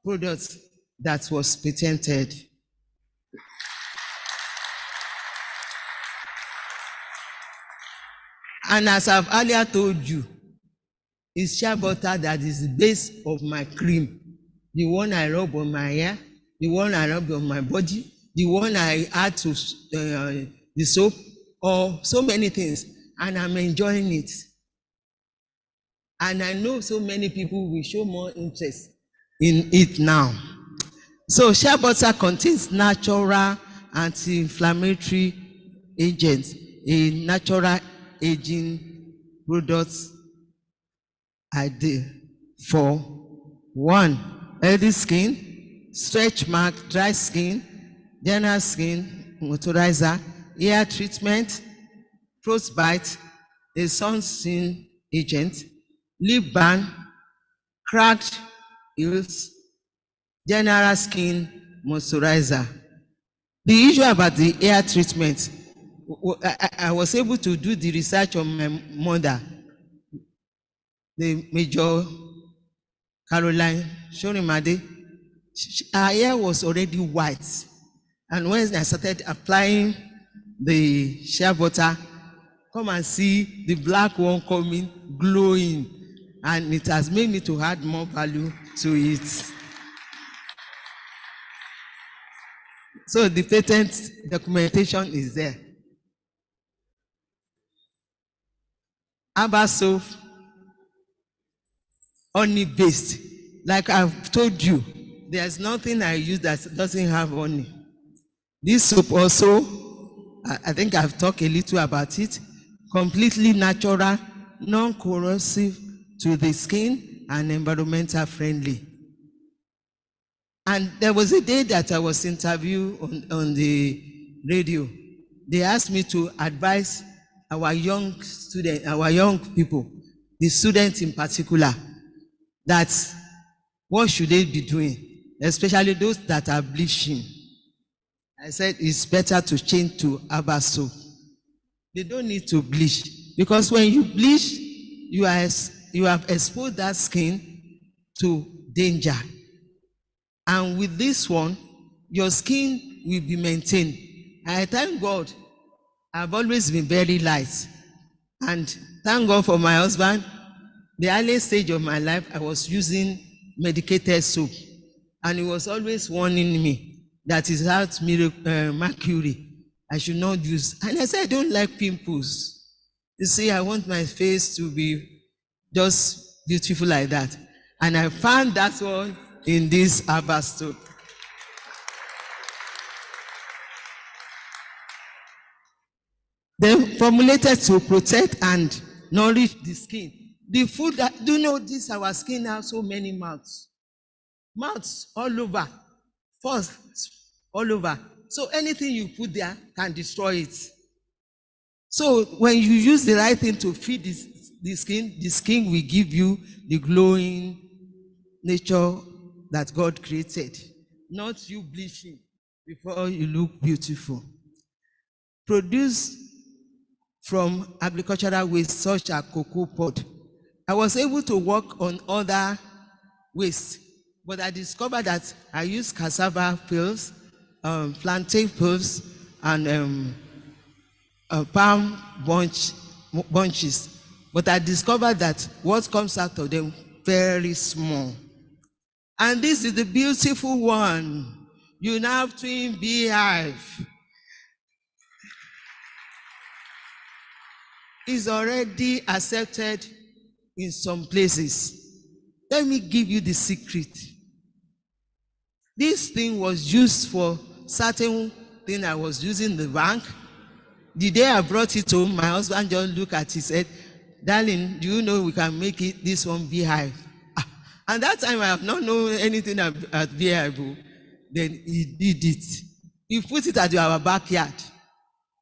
product that was patented. And as I've earlier told you, it's shea butter that is the base of my cream. The one I rub on my hair, the one I rub on my body, the one I add to the soap, or so many things, and I'm enjoying it. And I know so many people will show more interest in it now. So shea butter contains natural anti-inflammatory agents, a natural aging products ideal for 1, healthy skin, stretch mark, dry skin, general skin moisturizer, hair treatment, frostbite, a sunscreen agent, lip balm, cracked heels, general skin moisturizer. The issue about the hair treatment, I was able to do the research on my mother, the Major Caroline Shorimade. Her hair was already white. And when I started applying the shea butter, come and see the black one coming, glowing. And it has made me to add more value to it. So the patent documentation is there. Herbal soap, honey based. Like I've told you, there's nothing I use that doesn't have honey. This soap also, I think I've talked a little about it, completely natural, non-corrosive to the skin and environmental friendly. And there was a day that I was interviewed on the radio. They asked me to advise our young students, our young people, the students in particular, that what should they be doing, especially those that are bleaching. I said it's better to change to herbal soap. They don't need to bleach, because when you bleach, you have exposed that skin to danger. And with this one, your skin will be maintained. I thank God, I've always been very light. And thank God for my husband. The earliest stage of my life, I was using medicated soap. And he was always warning me that it has mercury. I should not use. And I said, I don't like pimples. You see, I want my face to be just beautiful like that. And I found that one in this herbal soap. Then formulated to protect and nourish the skin. The food that, do you know this, our skin has so many mouths. Mouths all over. First, all over. So anything you put there can destroy it. So when you use the right thing to feed the skin will give you the glowing nature that God created. Not you bleaching before you look beautiful. Produced from agricultural waste such as cocoa pod. I was able to work on other waste, but I discovered that I use cassava peels, plantain peels, and palm bunches. But I discovered that what comes out of them very small. And this is the beautiful one. You now have twin beehive. Is already accepted in some places. Let me give you the secret. This thing was used for certain thing I was using in the bank. The day I brought it home, my husband just looked at it and said, darling, do you know we can make it this one beehive? And that time I have not known anything at beehive. Then he did it. He put it at our backyard.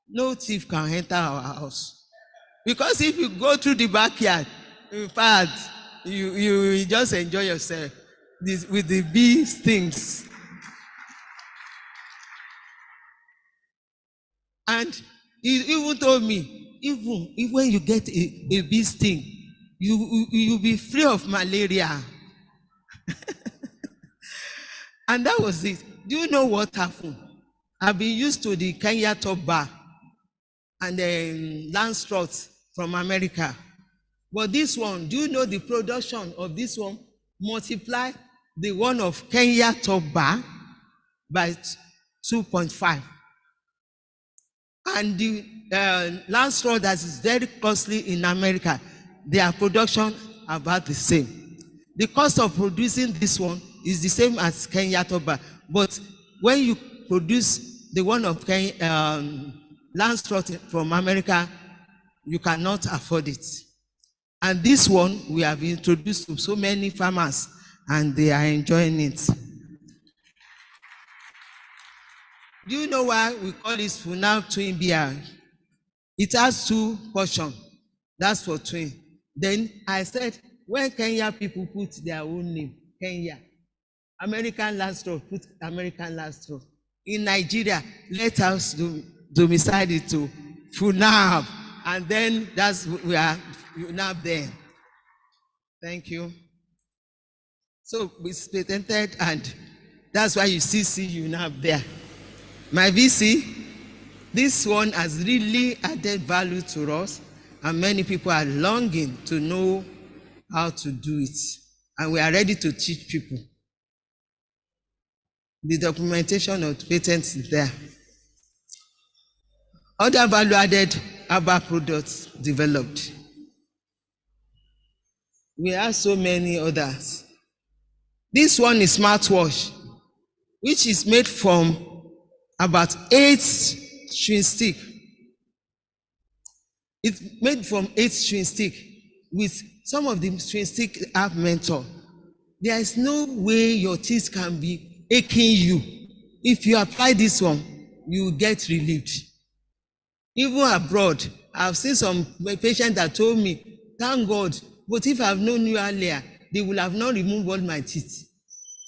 No thief can enter our house. Because if you go through the backyard, in fact, you just enjoy yourself with the bee stings. And he even told me, even when you get a bee sting, you'll be free of malaria. And that was it. Do you know what happened? I've been used to the Kenya top bar and the Lancelot from America. But this one, do you know the production of this one? Multiply the one of Kenya top bar by 2.5. And the Lancelot that is very costly in America, their production about the same. The cost of producing this one is the same as Kenya Toba, but when you produce the one of Langstroth from America, you cannot afford it. And this one we have introduced to so many farmers, and they are enjoying it. Do you know why we call it Funab Twin Beer? It has 2 portions. That's for twin. Then I said, when Kenya people put their own name, Kenya, American Langstroth, put American Langstroth. In Nigeria, let us domicile it to Funab, and then that's we are Funab there. Thank you. So it's patented, and that's why you see Funab there. My VC, this one has really added value to us, and many people are longing to know how to do it, and we are ready to teach people. The documentation of patents is there. Other value-added herbal products developed. We have so many others. This one is smartwatch, which is made from about 8 string stick. It's made from 8 string stick, with some of the string stick have menthol. There is no way your teeth can be aching you. If you apply this one, you will get relieved. Even abroad, I've seen some patients that told me, thank God, but if I've known you earlier, they will have not removed all my teeth,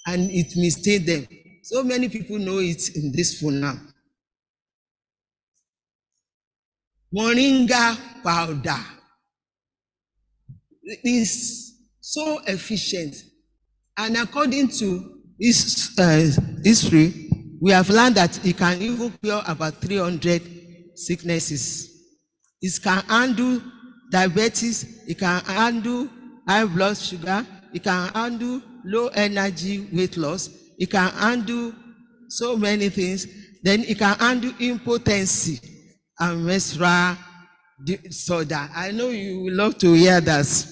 and it may stay them. So many people know it in this phone now. Moringa powder is so efficient, and according to this history, we have learned that it can even cure about 300 sicknesses. It can handle diabetes, it can handle high blood sugar, it can handle low energy weight loss, it can handle so many things. Then it can handle impotency and menstrual disorder. I know you will love to hear that.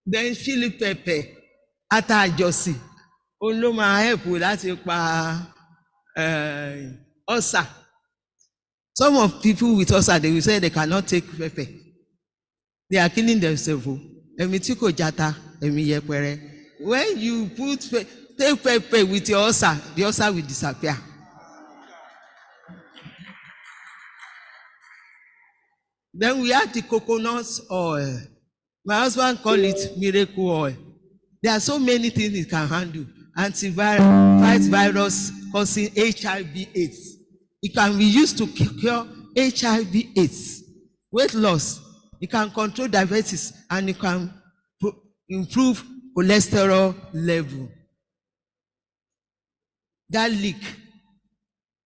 Then chili pepper, ata àjọsìn, òun ló máa help láti pa ulcer. Some of people with ulcer, they will say they cannot take pepper. They are killing themselves. Ẹ̀mí tí kò jata, ẹ̀mí yẹpẹrẹ. When you take pepper with your ulcer, the ulcer will disappear. Then we have the coconut oil. My husband call it miracle oil. There are so many things it can handle. Antiviral, fight virus causing HIV/AIDS. It can be used to cure HIV/AIDS. Weight loss. It can control diabetes, and it can improve cholesterol level. Garlic.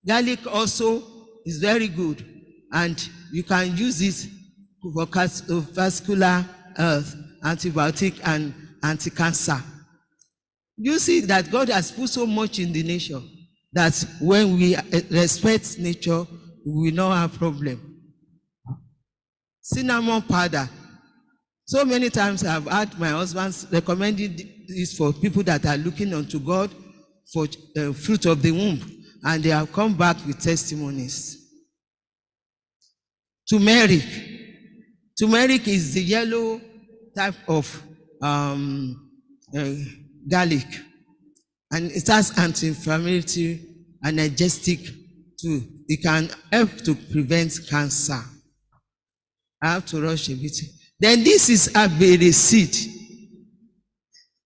Garlic also is very good, and you can use it for cardiovascular health, antibiotic, and anti-cancer. You see that God has put so much in the nature that when we respect nature, we will not have problem. Cinnamon powder. So many times I have had my husband recommending this for people that are looking unto God for fruit of the womb, and they have come back with testimonies. Turmeric. Turmeric is the yellow type of garlic, and it has anti-inflammatory, analgesic too. It can help to prevent cancer. I have to rush a bit. Then this is abere seed.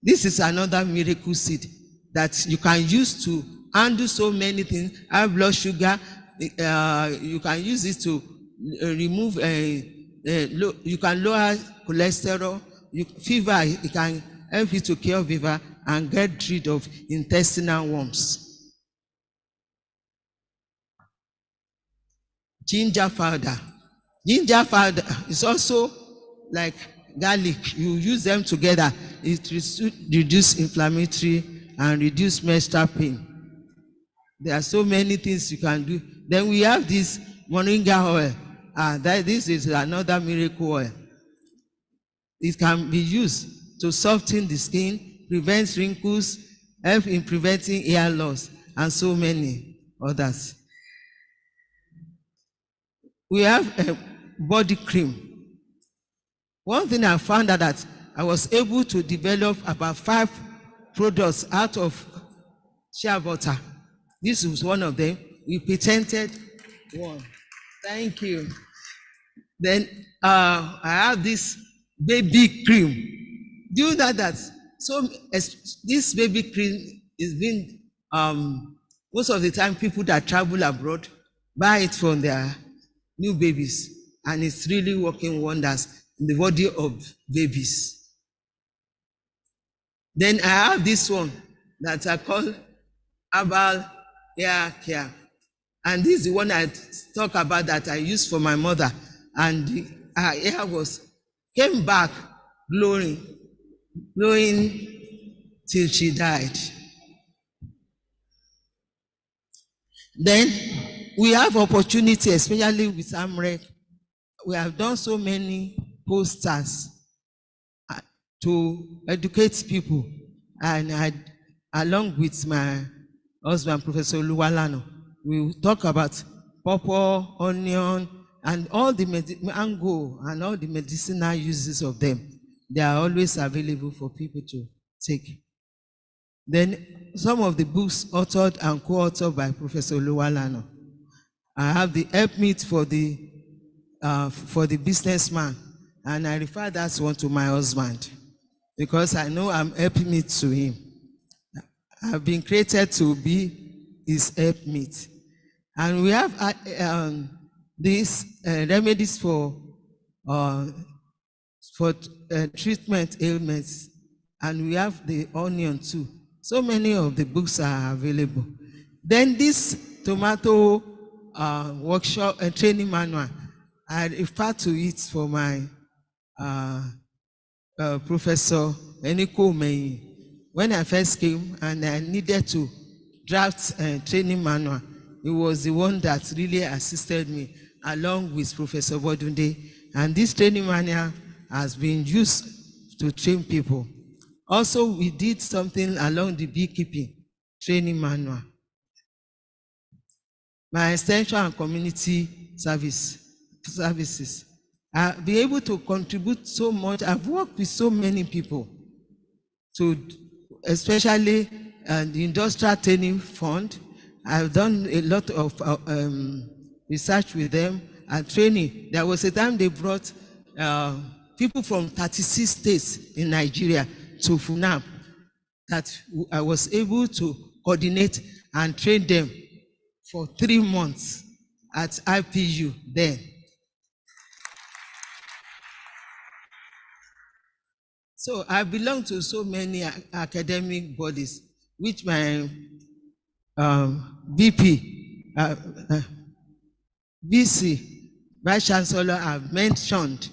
This is another miracle seed that you can use to handle so many things. High blood sugar, you can use it to remove, you can lower cholesterol. Fever, it can help you to cure fever and get rid of intestinal worms. Ginger powder. Ginger powder is also like garlic. You use them together. It reduces inflammatory and reduce menstrual pain. There are so many things you can do. Then we have this moringa oil. that this is another miracle oil. It can be used to soften the skin, prevent wrinkles, help in preventing hair loss, and so many others. We have a body cream. One thing I found out that I was able to develop about 5 products out of shea butter. This was one of them. We patented one. Thank you. Then I have this baby cream. Do you know that? So this baby cream is being most of the time people that travel abroad buy it from their new babies, and it's really working wonders in the body of babies. Then I have this one that I call Herbal hair care, and this is the one I talk about that I used for my mother, and her hair came back glowing till she died. Then we have opportunity, especially with AMREC. We have done so many posters to educate people, and along with my husband, Professor Oluwalana, we talk about pawpaw, onion, and all the mango and all the medicinal uses of them. They are always available for people to take. Then some of the books authored and co-authored by Professor Oluwalana. I have the helpmeet for the businessman, and I refer that one to my husband because I know I'm helpmeet to him. I've been created to be his helpmeet. And we have these remedies for treatment ailments, and we have the onion too. So many of the books are available. Then this tomato workshop training manual, I refer to it for my Professor Eniko Meyi. When I first came and I needed to draft a training manual, he was the one that really assisted me along with Professor Bodunde. And this training manual has been used to train people. Also, we did something along the beekeeping training manual. My extension and community services. I've been able to contribute so much. I've worked with so many people, especially the Industrial Training Fund. I've done a lot of research with them and training. There was a time they brought people from 36 states in Nigeria to FUNAB that I was able to coordinate and train them for 3 months at IPU then. So I belong to so many academic bodies, which my BC, Vice Chancellor, have mentioned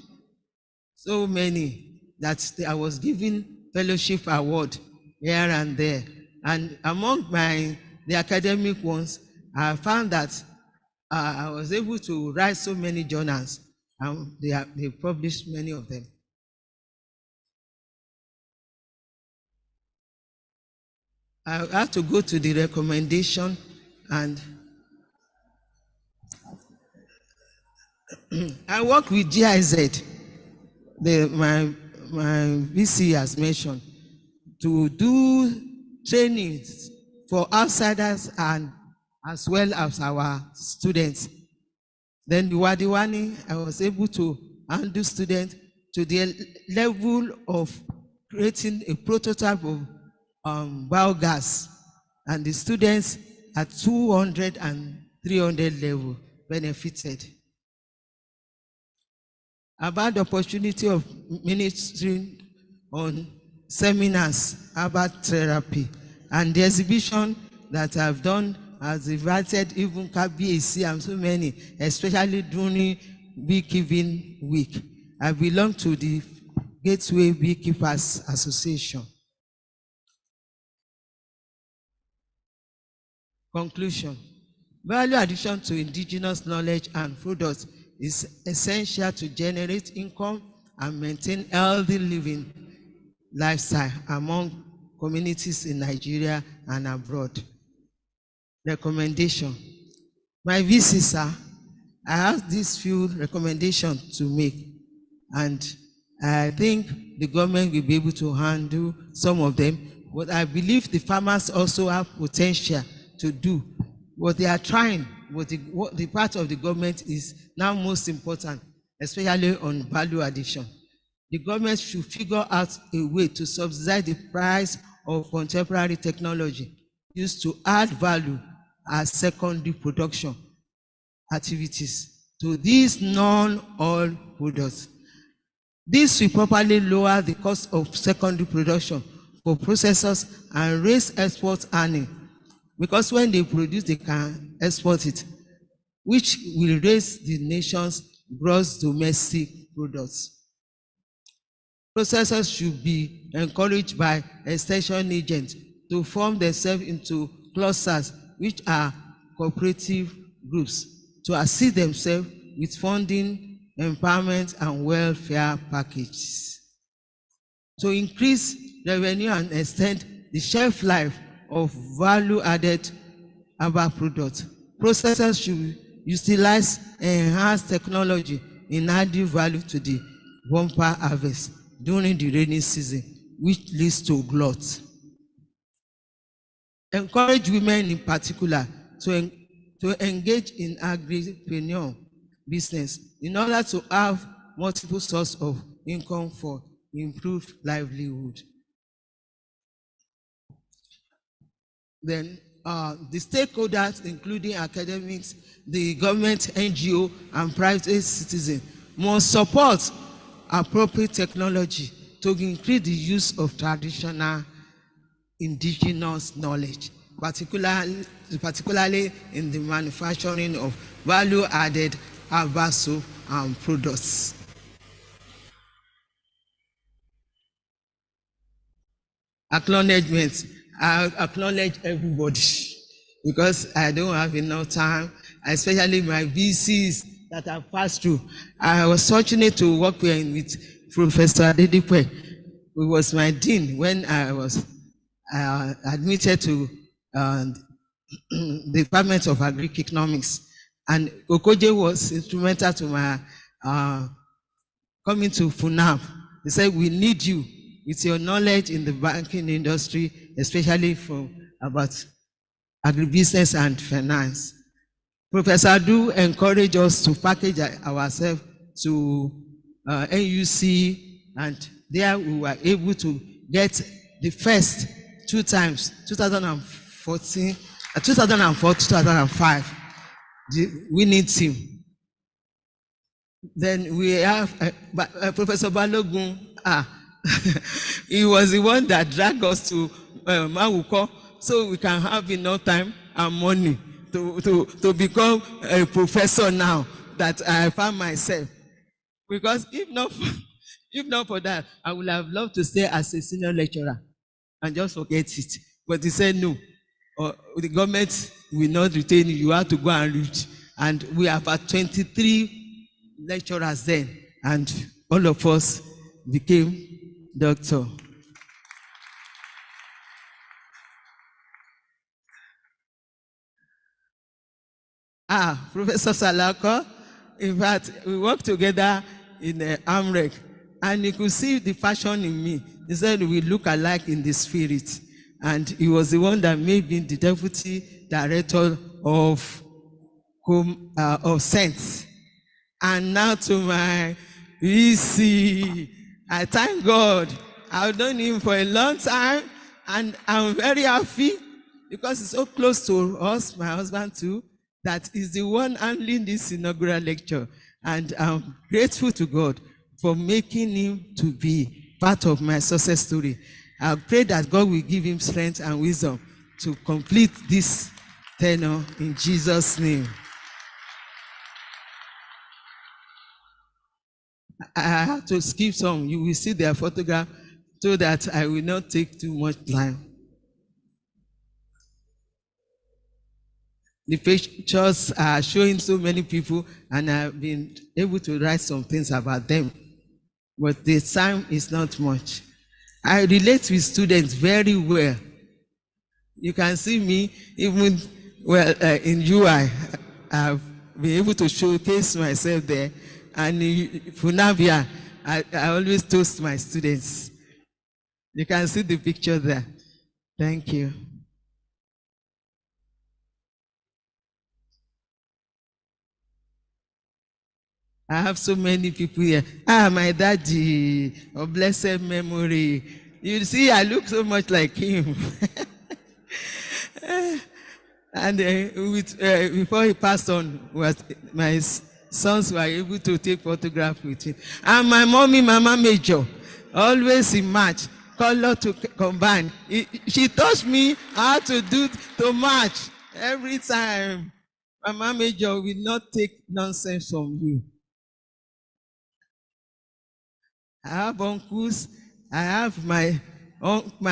so many that I was given fellowship award here and there. And among the academic ones, I found that I was able to write so many journals, and they published many of them. I have to go to the recommendation, and I work with GIZ, my VC has mentioned, to do trainings for outsiders and as well as our students. Then the Wadiwani, I was able to handle students to the level of creating a prototype of biogas, and the students at 200 and 300 level benefited. About the opportunity of ministering on seminars about therapy, and the exhibition that I've done has invited even KBAC and so many, especially during Beekeeping Week. I belong to the Gateway Beekeepers Association. Conclusion. Value addition to indigenous knowledge and products is essential to generate income and maintain healthy living lifestyle among communities in Nigeria and abroad. Recommendation. My VC, sir, I have these few recommendations to make, and I think the government will be able to handle some of them, but I believe the farmers also have potential to do what they are trying, but the part of the government is now most important, especially on value addition. The government should figure out a way to subsidize the price of contemporary technology used to add value as secondary production activities to these non-oil products. This will properly lower the cost of secondary production for processors and raise export earning, because when they produce, they can export it, which will raise the nation's gross domestic products. Processors should be encouraged by extension agents to form themselves into clusters, which are cooperative groups, to assist themselves with funding, empowerment, and welfare packages. To increase revenue and extend the shelf life of value-added herbal products, processors should utilize enhanced technology in adding value to the bumper harvest during the rainy season, which leads to glut. Encourage women in particular to engage in agripreneur business in order to have multiple sources of income for improved livelihood. Then the stakeholders, including academics, the government, NGO, and private citizens, must support appropriate technology to increase the use of traditional indigenous knowledge, particularly in the manufacturing of value-added herbal soap and products. Acknowledgement. I acknowledge everybody because I don't have enough time, especially my VCs that I've passed through. I was fortunate to work with Professor Adedipe, who was my dean when I was admitted to the Department of Agri-Economics. And Okoje was instrumental to my coming to FUNAB. He said, we need you with your knowledge in the banking industry, especially about agribusiness and finance. Professor Adu encouraged us to package ourselves to NUC, and there we were able to get the first 2 times, 2014, 2004, 2005, the winning team. Then we have Professor Balogun. He was the one that dragged us to Mawuko, so we can have enough time and money to become a professor now that I found myself. Because if not for that, I would have loved to stay as a senior lecturer and just forget it. But he said no, the government will not retain you, you have to go and read. And we have 23 lecturers then, and all of us became doctor. Professor Salako, in fact, we worked together in AMREC, and he could see the fashion in me. He said we look alike in the spirit, and he was the one that made me the deputy director of Sense. And now to my VC, I thank God. I've known him for a long time, and I'm very happy because he's so close to us, my husband too, that is the one handling this inaugural lecture. And I'm grateful to God for making him to be part of my success story. I pray that God will give him strength and wisdom to complete this tenure in Jesus' name. I have to skip some. You will see their photograph so that I will not take too much time. The pictures are showing so many people, and I've been able to write some things about them. But the time is not much. I relate with students very well. You can see me even in UI. I've been able to showcase myself there. And in Funabia, I always toast my students. You can see the picture there. Thank you. I have so many people here. My daddy, of blessed memory. You see, I look so much like him. And before he passed on, my sons were able to take photographs with him. And my mommy, Mama Major, always in March, color to combine. She taught me how to match every time. Mama Major will not take nonsense from you. I have uncles. I have my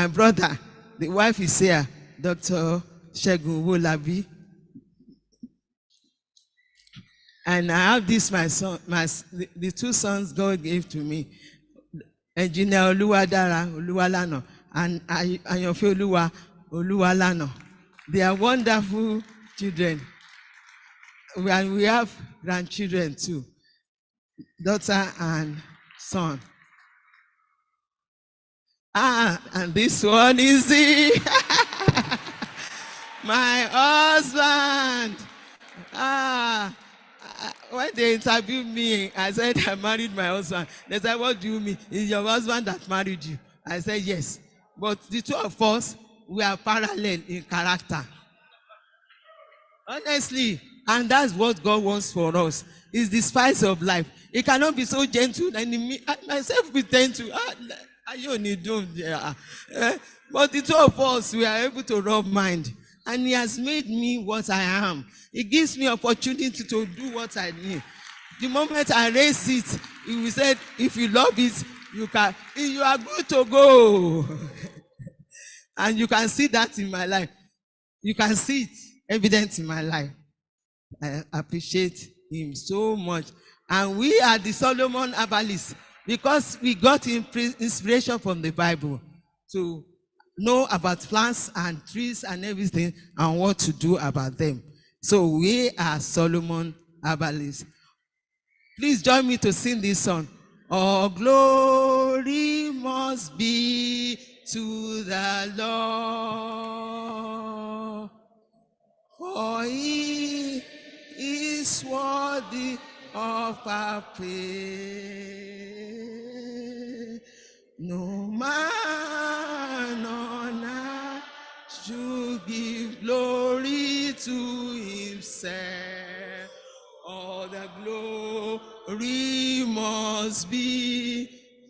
brother. The wife is here, Dr. Shegun Wolabi. And I have this, my son, the two sons God gave to me, Engineer Oluwalana, and Ayokunnumi Oluwalana. They are wonderful children. And we have grandchildren too, daughter and son. And this one is my husband. When they interviewed me, I said I married my husband. They said, what do you mean? Is your husband that married you? I said, yes. But the two of us, we are parallel in character. Honestly, and that's what God wants for us. It's the spice of life. It cannot be so gentle. And me, myself be gentle. But the two of us, we are able to rub mind. And he has made me what I am. He gives me opportunity to do what I need. The moment I raise it, he will say, if you love it, you are good to go. And you can see that in my life. You can see it evident in my life. I appreciate him so much. And we are the Solomon Herbalists because we got inspiration from the Bible to know about plants and trees and everything and what to do about them. So we are Solomon Herbalists. Please join me to sing this song. All glory must be to the Lord, for he is worthy of our praise. No man on earth should give glory to himself. All the glory must be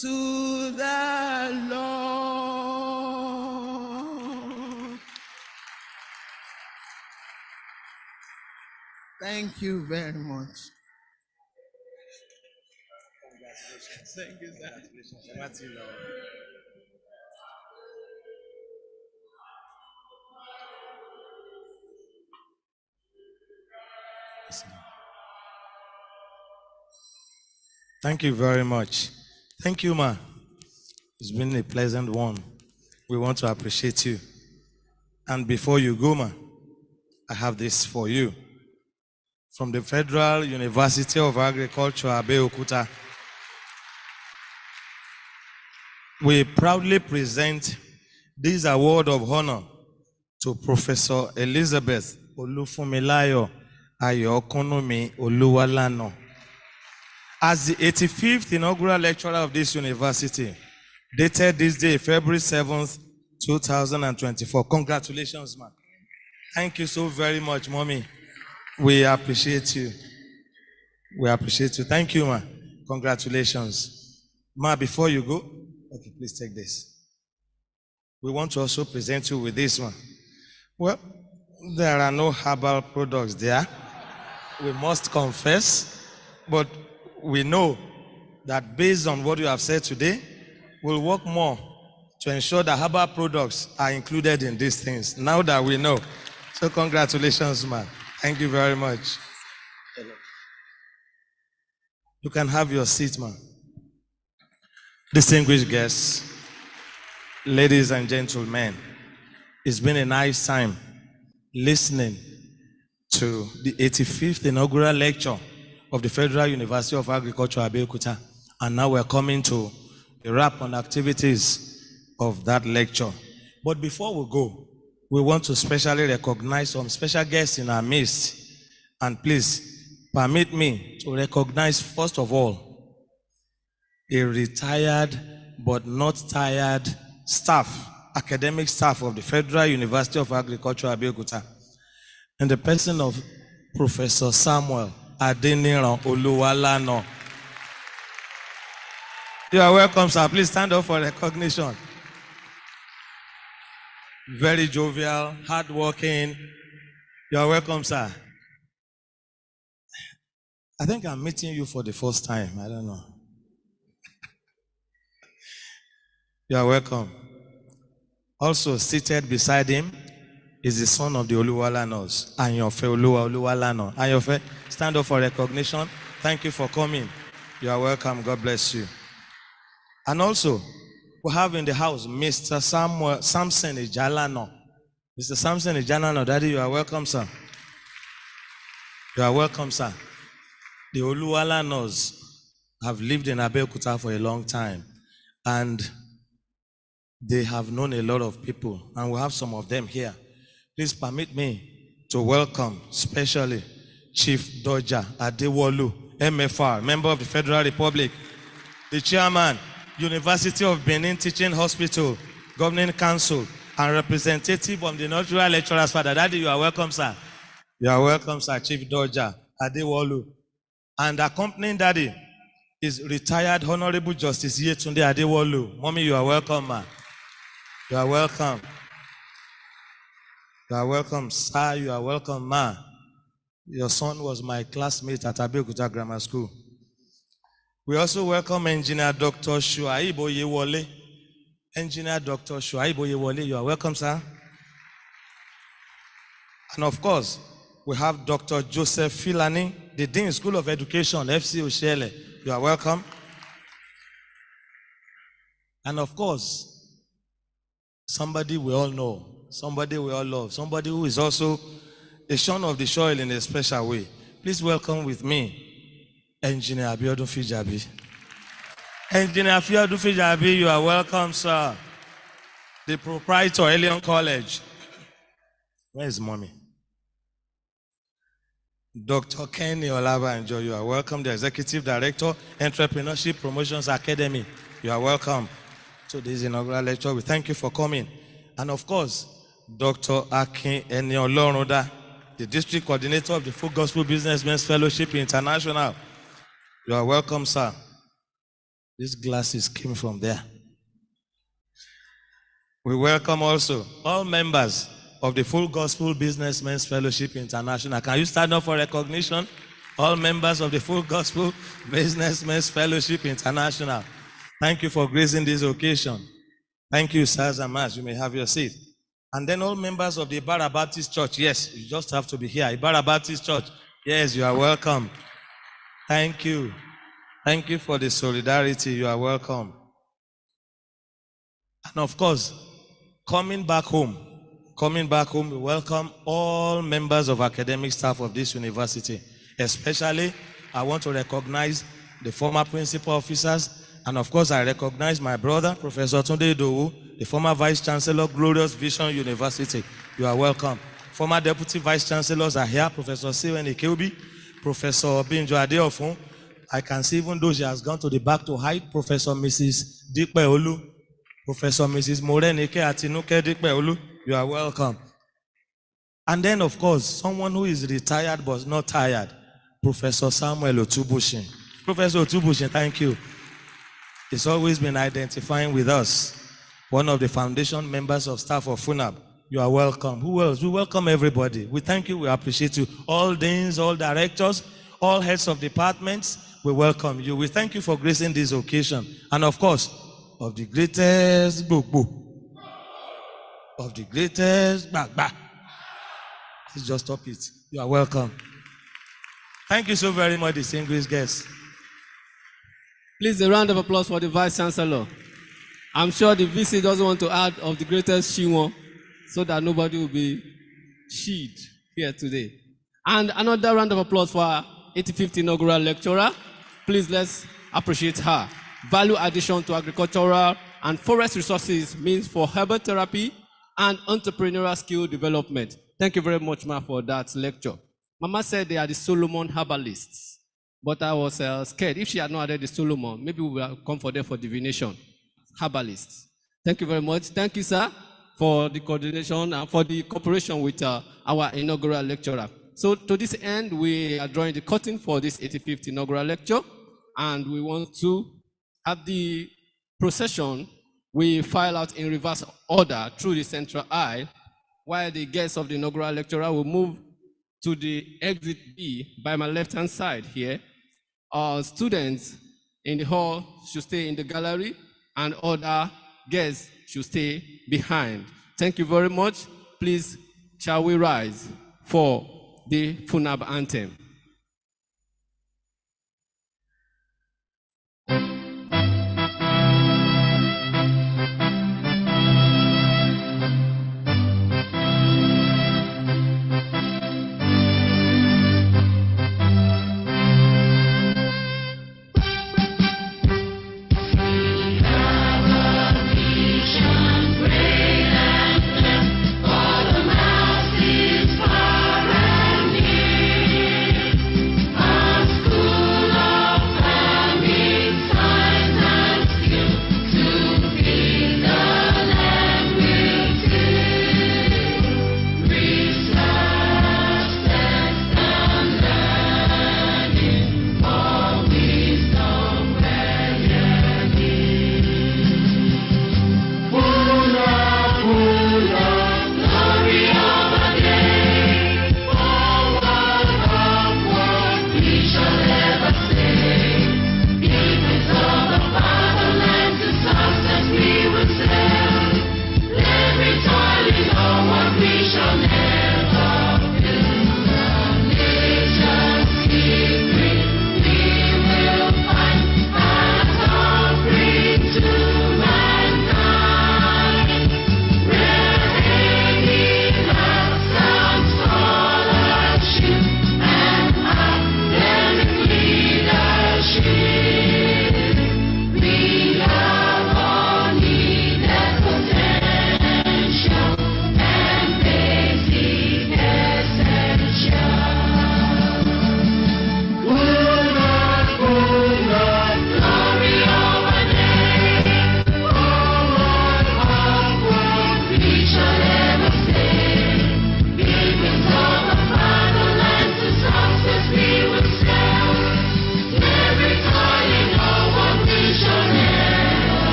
to the Lord. Thank you very much. Thank you, sir. Thank you very much. Thank you, ma. It's been a pleasant one. We want to appreciate you. And before you go, ma, I have this for you. From the Federal University of Agriculture, Abeokuta, we proudly present this award of honor to Professor Elizabeth Olufunmilayo Ayokunnumi OLUWALANA. As the 85th inaugural lecturer of this university, dated this day, February 7th, 2024. Congratulations, man. Thank you so very much, mommy. We appreciate you. We appreciate you. Thank you, ma. Congratulations. Ma, before you go, okay, please take this. We want to also present you with this one. Well, there are no herbal products there. We must confess, but we know that based on what you have said today, we'll work more to ensure that herbal products are included in these things, now that we know. So congratulations, man. Thank you very much. You can have your seat, man. Distinguished guests, ladies and gentlemen, it's been a nice time listening to the 85th inaugural lecture of the Federal University of Agriculture, Abeokuta. And now we're coming to the wrap-on activities of that lecture. But before we go, we want to specially recognize some special guests in our midst. And please, permit me to recognize, first of all, a retired but not tired staff, academic staff of the Federal University of Agriculture, Abeokuta, in the person of Professor Samuel Adeniran Oluwalana. You are welcome, sir. Please stand up for recognition. Very jovial, hardworking. You are welcome, sir. I think I'm meeting you for the first time. I don't know. You are welcome. Also seated beside him is the son of the Oluwalanas, Ayofe Oluwalana. Ayofe, stand up for recognition. Thank you for coming. You are welcome. God bless you. And also, we have in the house Mr. Samson Ijalano. Mr. Samson Ijalano, Daddy, you are welcome, sir. You are welcome, sir. The Oluwalanas have lived in Abeokuta for a long time, and they have known a lot of people, and we have some of them here. Please permit me to welcome, specially, Chief Doja Adewolu, MFR, member of the Federal Republic, the chairman, University of Benin Teaching Hospital, Governing Council, and representative of the Inaugural Lecturers. Father Daddy, you are welcome, sir. You are welcome, sir, Chief Doja Adewolu. And accompanying Daddy is retired Honorable Justice Yetunde Adewolu. Mommy, you are welcome, ma. You are welcome. You are welcome, sir. You are welcome, ma. Your son was my classmate at Abeokuta Grammar School. We also welcome Engineer Dr. Shuaib Oyewole. Engineer Dr. Shuaib Oyewole, you are welcome, sir. And of course, we have Dr. Joseph Filani, the Dean School of Education, FC Oshele. You are welcome. And of course, somebody we all know, somebody we all love, somebody who is also a son of the soil in a special way. Please welcome with me Engineer Abiodun Fijabi. Engineer Abiodun Fijabi, you are welcome, sir. The proprietor, Elion College. Where is mommy? Dr. Kenny Olabanjo, you are welcome. The Executive Director, Entrepreneurship Promotions Academy. You are welcome to this inaugural lecture. We thank you for coming. And of course, Dr. Akin Enioloroda, the District Coordinator of the Full Gospel Businessmen's Fellowship International. You are welcome, sir. These glasses came from there. We welcome also all members of the Full Gospel Businessmen's Fellowship International. Can you stand up for recognition? All members of the Full Gospel Businessmen's Fellowship International. Thank you for gracing this occasion. Thank you, sirs and ma'ams. You may have your seat. And then all members of the Ibarra Baptist Church. Yes, you just have to be here. Ibarra Baptist Church. Yes, you are welcome. Thank you. Thank you for the solidarity. You are welcome. And of course, coming back home, we welcome all members of academic staff of this university. Especially, I want to recognize the former principal officers, and of course, I recognize my brother, Professor Tunde Idowu, the former Vice Chancellor, Glorious Vision University. You are welcome. Former Deputy Vice Chancellors are here, Professor Siwen Ikeobi, Professor Binjo Adeofun. I can see even though she has gone to the back to hide, Professor Mrs. Dikpe Olu, Professor Mrs. Morenike Atinuke Dikpe Olu. You are welcome. And then, of course, someone who is retired but not tired, Professor Samuel Otubushin. Professor Otubushin, thank you. He's always been identifying with us. One of the foundation members of staff of FUNAB. You are welcome. Who else? We welcome everybody. We thank you. We appreciate you. All deans, all directors, all heads of departments, we welcome you. We thank you for gracing this occasion. And of course, of the greatest book, of the greatest back. Please just stop it. You are welcome. Thank you so very much, distinguished guests. Please, a round of applause for the Vice Chancellor. I'm sure the VC doesn't want to add of the greatest Shinwo so that nobody will be sheed here today. And another round of applause for our 85th inaugural lecturer. Please, let's appreciate her. Value addition to agricultural and forest resources means for herbal therapy and entrepreneurial skill development. Thank you very much, Ma, for that lecture. Mama said they are the Solomon herbalists. But I was scared. If she had not added the Solomon, maybe we will come for them for divination. Herbalists. Thank you very much. Thank you, sir, for the coordination and for the cooperation with our inaugural lecturer. So to this end, we are drawing the curtain for this 85th inaugural lecture, and we want to have the procession. We file out in reverse order through the central aisle, while the guests of the inaugural lecturer will move to the exit B by my left-hand side here. Our students in the hall should stay in the gallery, and other guests should stay behind. Thank you very much. Please, shall we rise for the FUNAB anthem?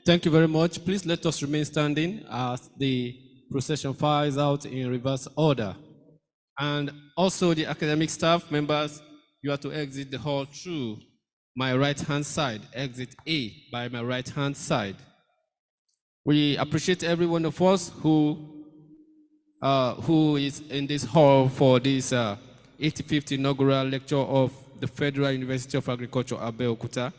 Thank you very much. Please let us remain standing as the procession files out in reverse order. And also the academic staff members, you are to exit the hall through my right-hand side, exit A by my right-hand side. We appreciate every one of us who is in this hall for this 85th inaugural lecture of the Federal University of Agriculture, Abeokuta.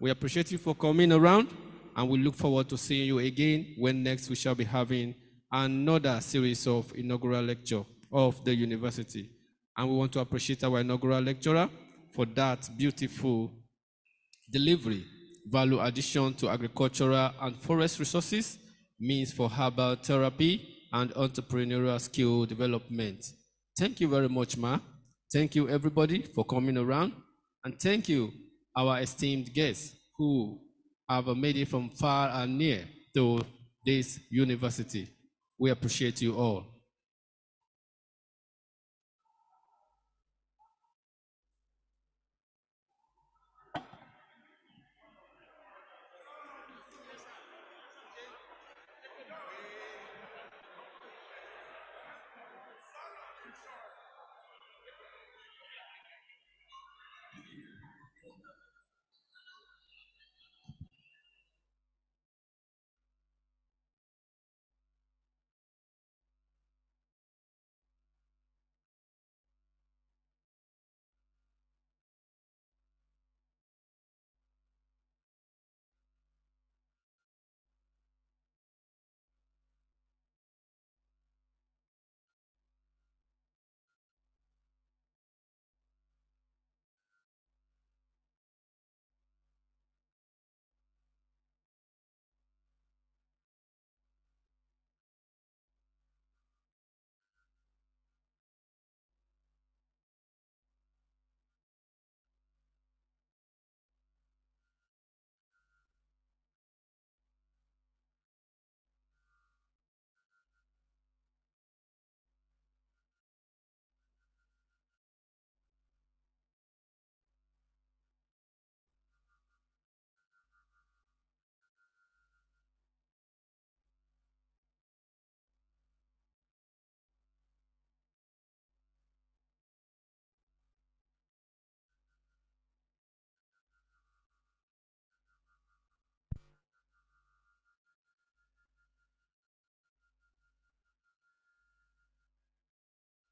We appreciate you for coming around. and we look forward to seeing you again when next we shall be having another series of inaugural lecture of the university. And we want to appreciate our inaugural lecturer for that beautiful delivery, value addition to agricultural and forest resources, means for herbal therapy and entrepreneurial skill development. Thank you very much, Ma. Thank you, everybody, for coming around. And thank you, our esteemed guests who have made it from far and near to this university. We appreciate you all.